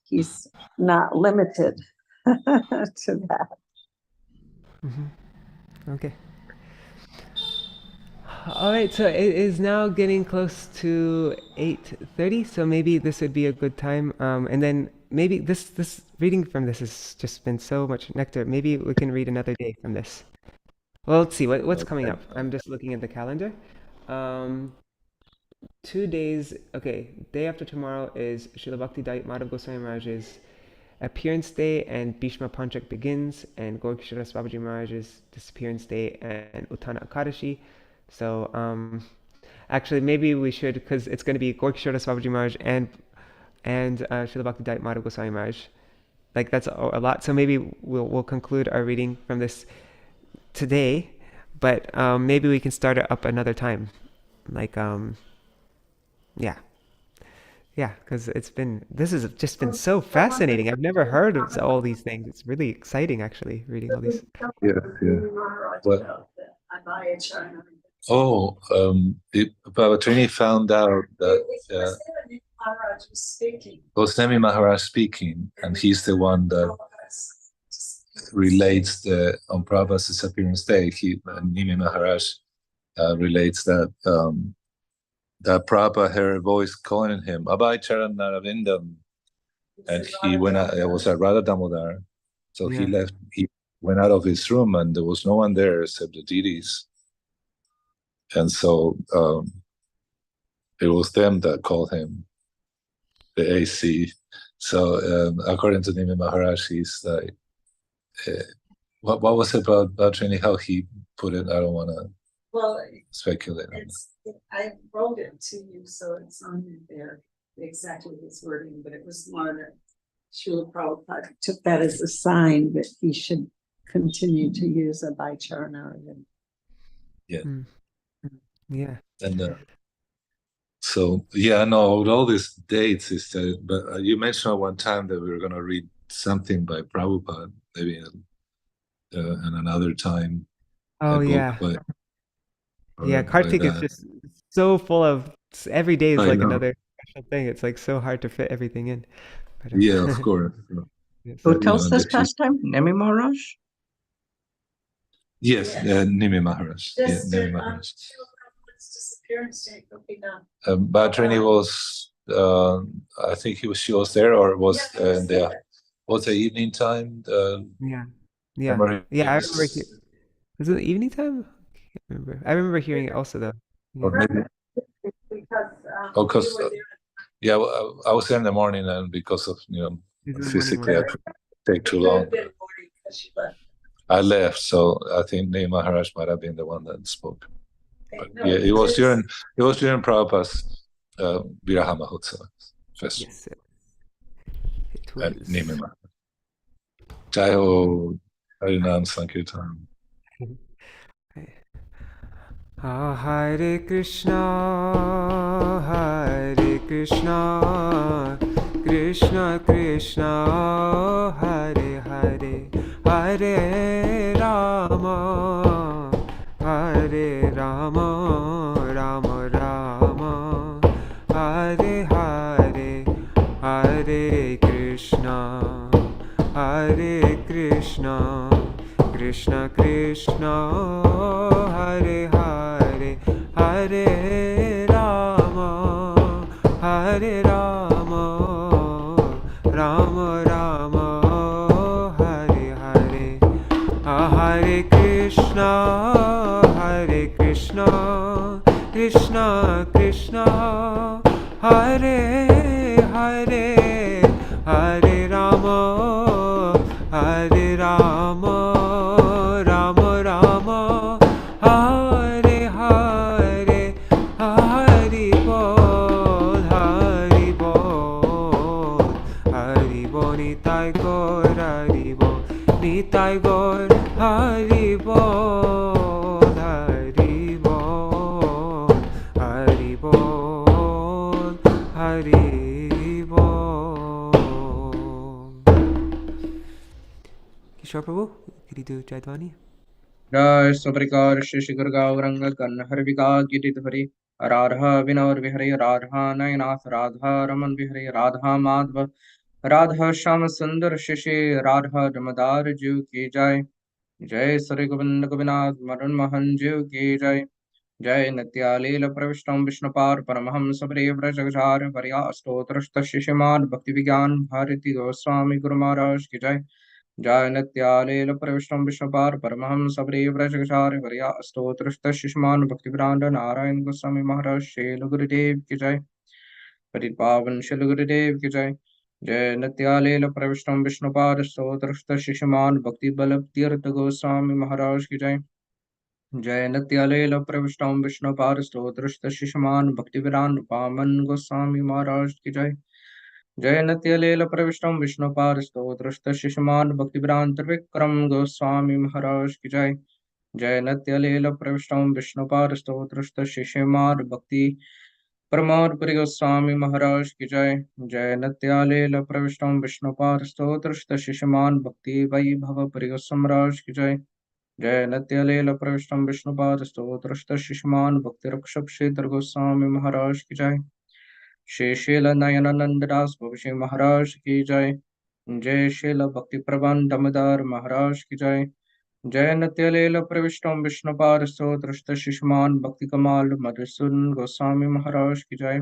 S4: he's not limited to that.
S1: Okay. All right, so it is now getting close to 8:30, so maybe this would be a good time. And then maybe this reading from this has just been so much nectar. Maybe we can read another day from this. Well, let's see what's coming up. I'm just looking at the calendar. 2 days. Okay, day after tomorrow is Srila Bhakti Madhav Goswami Maharaj's appearance day, and Bhishma Panchak begins, and Gaurkishora Babaji Maharaj's disappearance day, and Uttana Akadashi. So actually maybe we should, because it's going to be Gaurkishora Babaji Maharaj and Srila Bhakti Madhav Goswami Maharaj. Like that's a lot. So maybe we'll conclude our reading from this today, but maybe we can start it up another time. Like yeah, because this has just been so fascinating. I've never heard of all these things. It's really exciting, actually, reading all these.
S2: Yeah. What? Oh, Baba Trini found out that Goswami Maharaj speaking, and he's the one that relates on Prabhupada's disappearance day. Nimi Maharaj relates that that Prabhupada heard a voice calling him, Abhay Charan Naravindam, and he went out. It was at Radha Damodar, so he left. He went out of his room, and there was no one there except the deities. And so it was them that called him the AC. So according to Nimi Maharaj, he's like, what was it about Trini, how he put it? I don't want to speculate.
S4: I wrote it to you, so it's on there, exactly his wording, but it was more that Śrīla Prabhupāda took that as a sign that he should continue to use a Bhai-charana.
S2: Yeah.
S1: Yeah.
S2: And so, yeah, no, with all these dates, but you mentioned at one time that we were going to read something by Prabhupada, maybe in another time.
S1: Oh, yeah. Yeah, Kartik is just so full of, every day is like another special thing. It's like so hard to fit everything in. But,
S2: yeah, of course.
S3: Who tells this pastime? Nimi Maharaj?
S2: Yes, Nimi Maharaj. Yeah, Nimi Maharaj. But Trini was, I think she was there, or was the evening time?
S1: Yeah. I remember. Was it the evening time? I can't remember. I remember hearing it also, though.
S2: Or maybe. Because I was there in the morning, and because of physically I couldn't take too long. I left, so I think Nimi Maharaj might have been the one that spoke. But yeah, it was during Prabhupada's Viraha Mahotsava festival.
S1: Yes, it was.
S2: At Nimi Maharaj. Jai Ho Harinam Sankirtan.
S1: Hare Krishna, Krishna Krishna, Hare Hare, Hare Rama, Rama Rama, Hare Hare, Hare Krishna, Krishna Krishna, Hare Hare, Hare Rama, Rama Rama, Hare Hare. Krishna Krishna Hare Hare Hare Rama Hare Rama Rama Rama Hare Hare Hari Bol Hari Bol Hari Bol Nitai Gaur Hari Bol Nitai Gaur Hari Bol Hari Bol Hari Bol Hari Bol. Kishore Prabhu, could you do Chaitwani?
S3: जय सुप्रकार श्री श्री गुरु गौरंग कन्हर विकार गिरिधरी राधा विनोद विहरे राधा नयनाथ राधा रमन विहरे राधा माधव राधा श्याम सुंदर शिशि राधा दमदार जीव की जय। जय श्री गोविंद गोविनाथ मदन मोहन जीव की जय। जय नित्यालील प्रविष्टम विष्णुपार परमहंस प्रिय व्रजचार वर्या स्तोत्रस्त शिष्यमान भक्ति विज्ञान भारती गोस्वामी गुरु महाराज की जय। जय नित्यालील प्रविष्टम विष्णुपार परमहंस प्रिय व्रजचार वर्या स्तोत्रस्त शिष्यमान भक्ति विज्ञान नारायण गोस्वामी महाराज शील गुरुदेव की जय। परिपावन शील गुरुदेव की जय। जय नित्यालील प्रविष्टम विष्णुपाद स्तोत्रस्त शिष्यमान भक्ति बल तीर्थ गोस्वामी महाराज की जय। जय नित्यालील प्रविष्टम विष्णुपाद स्तोत्रस्त शिष्यमान भक्ति विरान पावन गोस्वामी महाराज की जय। जय नित्यालील प्रविष्टम विष्णुपाद स्तोत्रस्त शिष्यमान भक्ति विरान त्रिविक्रम गोस्वामी महाराज की जय। जय नित्यालील प्रविष्टम विष्णुपाद स्तोत्रस्त शिष्यमान भक्ति परमात्पुरी गोस्वामी महाराज की जय। जय नित्यालील प्रविष्टम विष्णुपाद स्तोत्रस्त शिष्यमान भक्ति वैभवपुरी गोस्वामी महाराज की जय। जय नित्यालील प्रविष्टम विष्णुपाद स्तोत्रस्त शिष्यमान भक्ति रक्षक क्षेत्र गोस्वामी महाराज की जय। श्री शील नयनानंद दास बाबा महाराज की जय। जय शील भक्ति प्रबंध दामोदर महाराज की जय। जय नित्यालील प्रविष्टम विष्णुपाद स्तोत्रस्त शिष्यमान भक्ति कमाल मधुसूदन गोस्वामी महाराज की जय।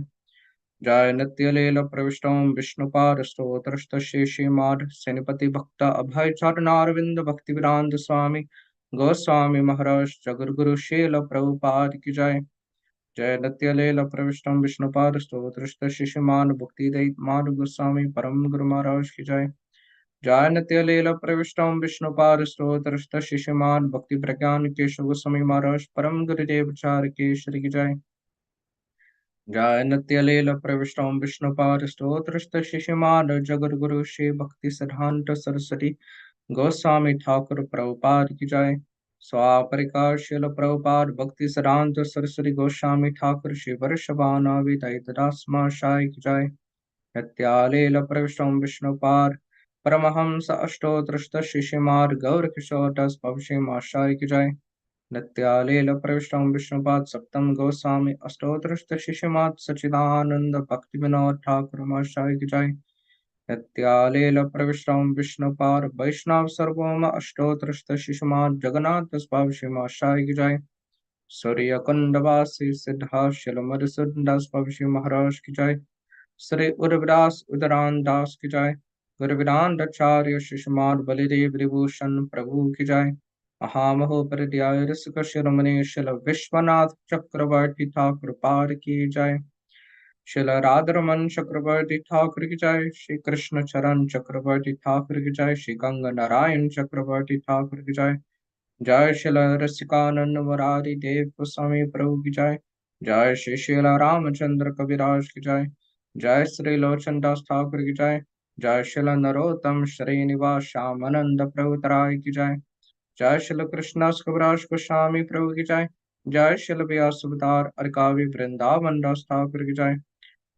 S3: जय नित्यालील प्रविष्टम विष्णुपाद स्तोत्रस्त श्रीमाद सेनापति भक्त अभय चरणारविंद भक्ति वेदांत स्वामी गोस्वामी महाराज जगद्गुरु शील प्रभुपाद की जय। जय नित्यालील प्रविष्टम विष्णुपाद स्तोत्रस्त शिष्यमान भक्ति दैतमान गोस्वामी परम गुरु महाराज की जय। जय नित्यालील प्रविष्टम विष्णुपाद स्तोत्रस्त शिष्यमान भक्ति प्रज्ञान केशव गोस्वामी महाराज परम गुरुदेव चार केशरी की जय। जय नित्यालील प्रविष्टम विष्णुपाद स्तोत्रस्त शिष्यमान जगद्गुरु श्री भक्ति सिद्धांत सरस्वती गोस्वामी ठाकुर प्रभुपाद की जय। स्वापरिकार शील प्रभुपाद भक्ति सिद्धांत सरस्वती गोस्वामी ठाकुर श्री वर्षभाना विदायतदासमा शाय की जय। नित्यालील प्रविष्टम विष्णुपाद परमहंस अष्टोत्रस्त शिष्यमार गौर किशोर दास भविष्य माशाय की जय। नित्यालील प्रविष्टम विष्णुपाद सप्तम गोस्वामी अष्टोत्रस्त शिष्यमात सच्चिदानंद भक्ति विनोद ठाकुर माशाय की जय। नित्यालील प्रविष्टम विष्णुपाद वैष्णव सर्वोम अष्टोत्रस्त शिष्यमात जगन्नाथ दास भविष्य माशाय की जय। सूर्य कुंडवासी सिद्धाशील मधुसूदन दास भविष्य महाराज की जय। श्री उर्वदास उदरान दास की जय। गुरुविदाचार्य शिष्यमाद बलिदेव विभूषण प्रभु की जय। महामहोपाध्याय ऋषिक शिरोमणि शिल विश्वनाथ चक्रवर्ती ठाकुर पाद की जय। शिल राधरमन चक्रवर्ती ठाकुर की जय। श्री कृष्ण चरण चक्रवर्ती ठाकुर की जय। श्री गंगा नारायण चक्रवर्ती ठाकुर की जय। जय शिल रसिकानंद मुरारी देव गोस्वामी प्रभु की जय। जय श्री शील रामचंद्र कविराज की जय। जय श्री लोचन दास ठाकुर की जय। जय शिल नरोत्तम श्रीनिवास श्यामानंद प्रभु तराय की जय। जय शिल कृष्णदास कविराज गोस्वामी प्रभु की जय। जय शिल व्यास अवतार अरकावी वृंदावन दास ठाकुर की जय।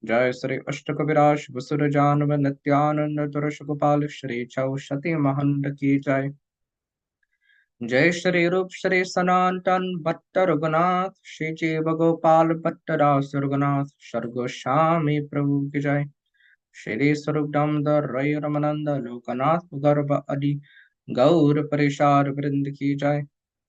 S3: जय श्री अष्ट कविराज वसुर जानव नित्यानंद तुरस गोपाल श्री चौसती महंत की जय। जय श्री रूप श्री सनातन भट्ट रघुनाथ श्री जीव गोपाल भट्ट दास रघुनाथ सर्गोस्वामी प्रभु की जय। श्री स्वरूप दामोदर रय रमानंद लोकनाथ गर्भ आदि गौर परिषार वृंद की जय।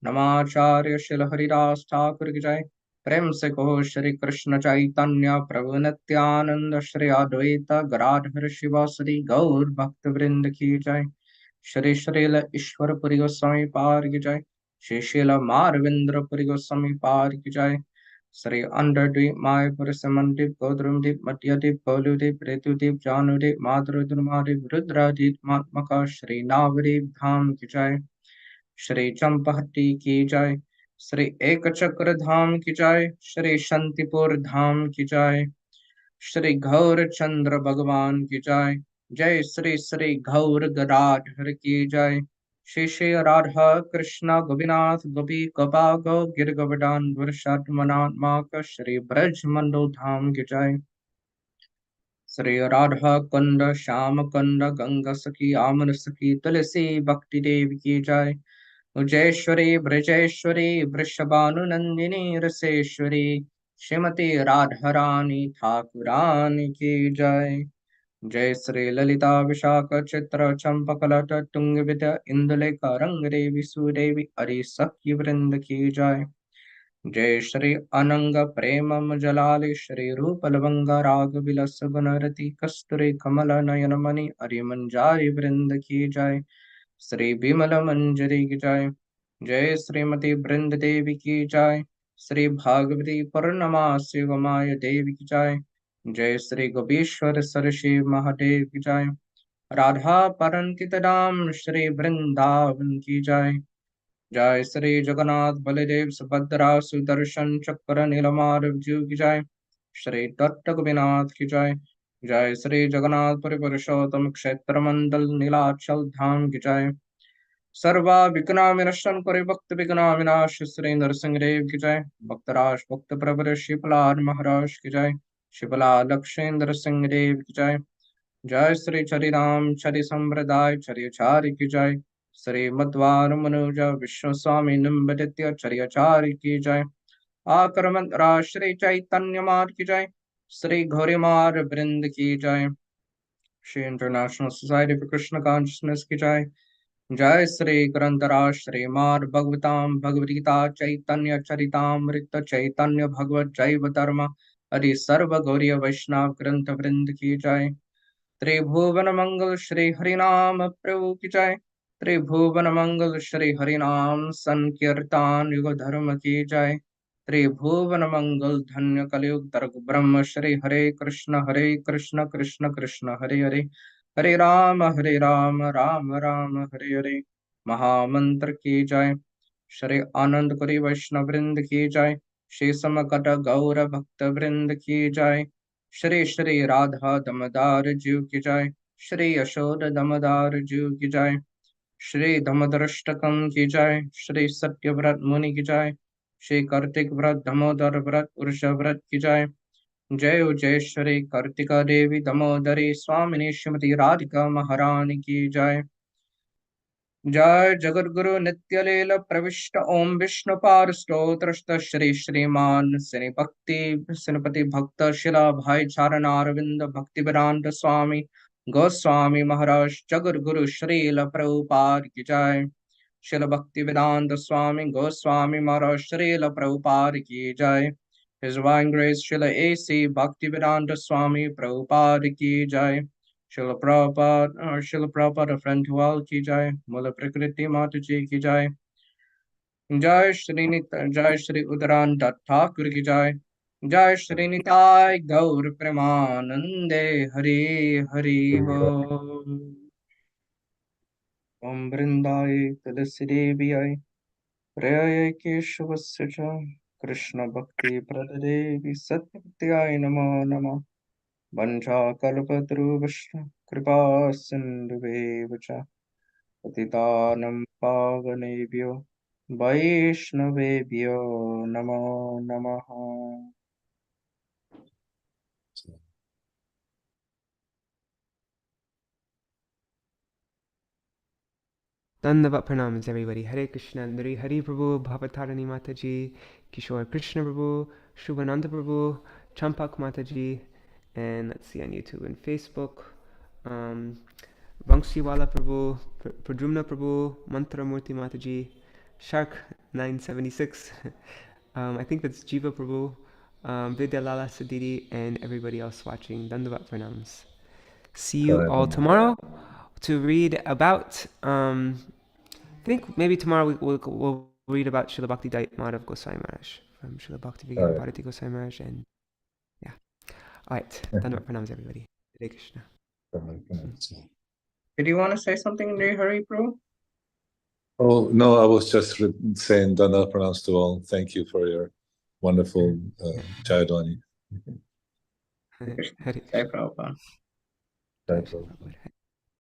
S3: नमाचार्य शिल हरिदास ठाकुर की जय। प्रेम से कहो श्री कृष्ण चैतन्य प्रभु नित्यानंद श्री अद्वैत गदाधर शिवासरी गौर भक्त वृंद की जय। श्री श्रील ईश्वर पुरी गोस्वामी पार की जय। Shri Śrīla Marvindra Puri Goswami Par ki jai. Shri Andardweep Mayapur Samandip Godrumdip Madhyadip Gauludip Retudip Janudip Madhurudurmadip Rudradip Matmaka Shri Navarip Dham ki jai. Shri Champahati ki jai. Shri Ekachakra Dham ki jai. Shri Shantipur Dham ki jai. Shri Gaur चंद्र भगवान की जय. जय श्री श्री गौर गदाधर की जय. श्री श्री राधा कृष्ण गोपीनाथ गोपी गोपा गो गिर गोवर्धन वर्षात्मनात्माक श्री ब्रज मंडल धाम की जय. श्री राधा कुंड श्याम कुंड गंगा सखी आमन सखी तुलसी भक्ति देव की जय. उजैश्वरी ब्रजेश्वरी वृषभानुनंदिनी रसेश्वरी श्रीमती राधारानी ठाकुरानी की जय. जय श्री ललिता विशाख चित्र चंपकलट तुंग विद्या इंदुलेखा रंग देवी सुदेवी हरि सखी वृंद की जय. जय श्री अनंग प्रेम जलाली श्री रूप लवंगा राग विलस गुणरति कस्तूरी कमल नयन मणि हरि मंजारी वृंद की जय. श्री विमल मंजरी की जय. जय श्रीमती वृंद देवी की जय. श्री भागवती पूर्णमासी उमाय देवी की जय. जय श्री गोपीश्वर सरशी महादेव की जय. राधा परंकित धाम श्री वृंदावन की जय. जय श्री जगन्नाथ बलदेव सुभद्रा सुदर्शन चक्र नीलमार जीव की जय. श्री दत्त गोपीनाथ की जय. जय श्री जगन्नाथपुरी पुरुषोत्तम क्षेत्र मंडल नीलाचल धाम की जय. सर्वा विघ्ना विनश्यन् कुरु भक्त विघ्ना विनाश श्री नरसिंह देव की जय. भक्तराज भक्त प्रवर शिवलाल महाराज की जय. शिवलाल लक्षेंद्र सिंह देव की जय. जय श्री चरिराम चरि संप्रदाय चर्यचार्य की जय. श्री मध्वार मनुज विश्व स्वामी निम्बदित्य चर्यचार्य की जय. आक्रमण श्री चैतन्य मार्ग की जय. श्री घोरीमार वृंद की जय. Shri international society for Krishna consciousness की जय. जय श्री ग्रंथराज श्रीमार भगवताम भगवदगीता चैतन्य चरितामृत चैतन्य भगवत जैव धर्म हरि सर्व गौरी वैष्णव ग्रंथ वृंद की जय. त्रिभुवन मंगल श्री हरिनाम प्रभु की जय. त्रिभुवन मंगल श्री हरिनाम संकीर्तन युग धर्म की जय. त्रिभुवन मंगल धन्य कलयुग तर्क ब्रह्म श्री हरे कृष्ण कृष्ण कृष्ण हरे हरे हरे राम राम राम हरे हरे. महामंत्र की जय. श्री आनंद पुरी वैष्णव वृंद की जय. श्री समकट गौर भक्त वृंद की जय. श्री श्री राधा दमदार जीव की जय. श्री यशोद दमदार जीव की जय. श्री धमदृष्टकम की जय. श्री सत्यव्रत मुनि की जय. श्री कार्तिक व्रत दामोदर व्रत वृषभ व्रत की जय. जय जय श्री कार्तिका देवी दामोदरी स्वामिनी श्रीमती राधिका महारानी की जय. जय जगद्गुरु नित्य लील प्रविष्ट ओम विष्णु पार स्तोत्र श्री श्रीमान श्री भक्ति श्रीपति भक्त शिला भाई चारणारविंद भक्ति वेदांत स्वामी गोस्वामी महाराज जगद्गुरु श्रील प्रभुपाद की जय. शिल भक्ति वेदांत स्वामी गोस्वामी महाराज श्रील प्रभुपाद की जय. His Divine Grace Srila A.C. Bhaktivedanta Swami Prabhupada ki jai. Śrīla Prabhupāda, a friend to all ki jai. Mūla-prakṛti Mātājī ki jai. Jai Shri Udaranta Thakur ki jai. Jai Shri Nitai Gaur Premanande Hari Hari Bol. Om Vrindaye Tulsi Deviyai Prayaya Keshuvasya cha Krishna Bhakti Pradadevi Satyai Namo Namo. Vancha Kalpatarubhashta Kripa Sindhuveva cha Patitanam Pavanebhyo Vaishnavebhyo Namo Namaha.
S1: Dandavat pranams everybody. Hare Krishna, Hari Prabhu, Bhavatarani Mataji, Kishore Krishna Prabhu, Shubhananda Prabhu, Champak Mataji, and let's see on YouTube and Facebook, Vangshiwala Prabhu, Pradrumna Prabhu, Mantra Murti Mataji, Shark 976, I think that's Jiva Prabhu, Vidyalala Sadidi, and everybody else watching. Dandavat pranams. See you all tomorrow to read about, I think maybe tomorrow we'll read about Srila Bhakti Madhav Goswami Maharaj from Srila Bhakti Vigyan
S2: Alright.
S1: Bharati Goswami Maharaj, and yeah. All right. Dandavat pranams, everybody. Hare Krishna.
S3: Did you want to say something, Hari Prabhu?
S2: Oh, no, I was just saying Dana pronouns to all. Thank you for your wonderful Jayadwani.
S1: Hare
S3: Jai
S1: Krishna.
S3: Prabhupada.
S2: Jai
S1: Krishna
S2: Prabhupada.
S1: Prabhupada.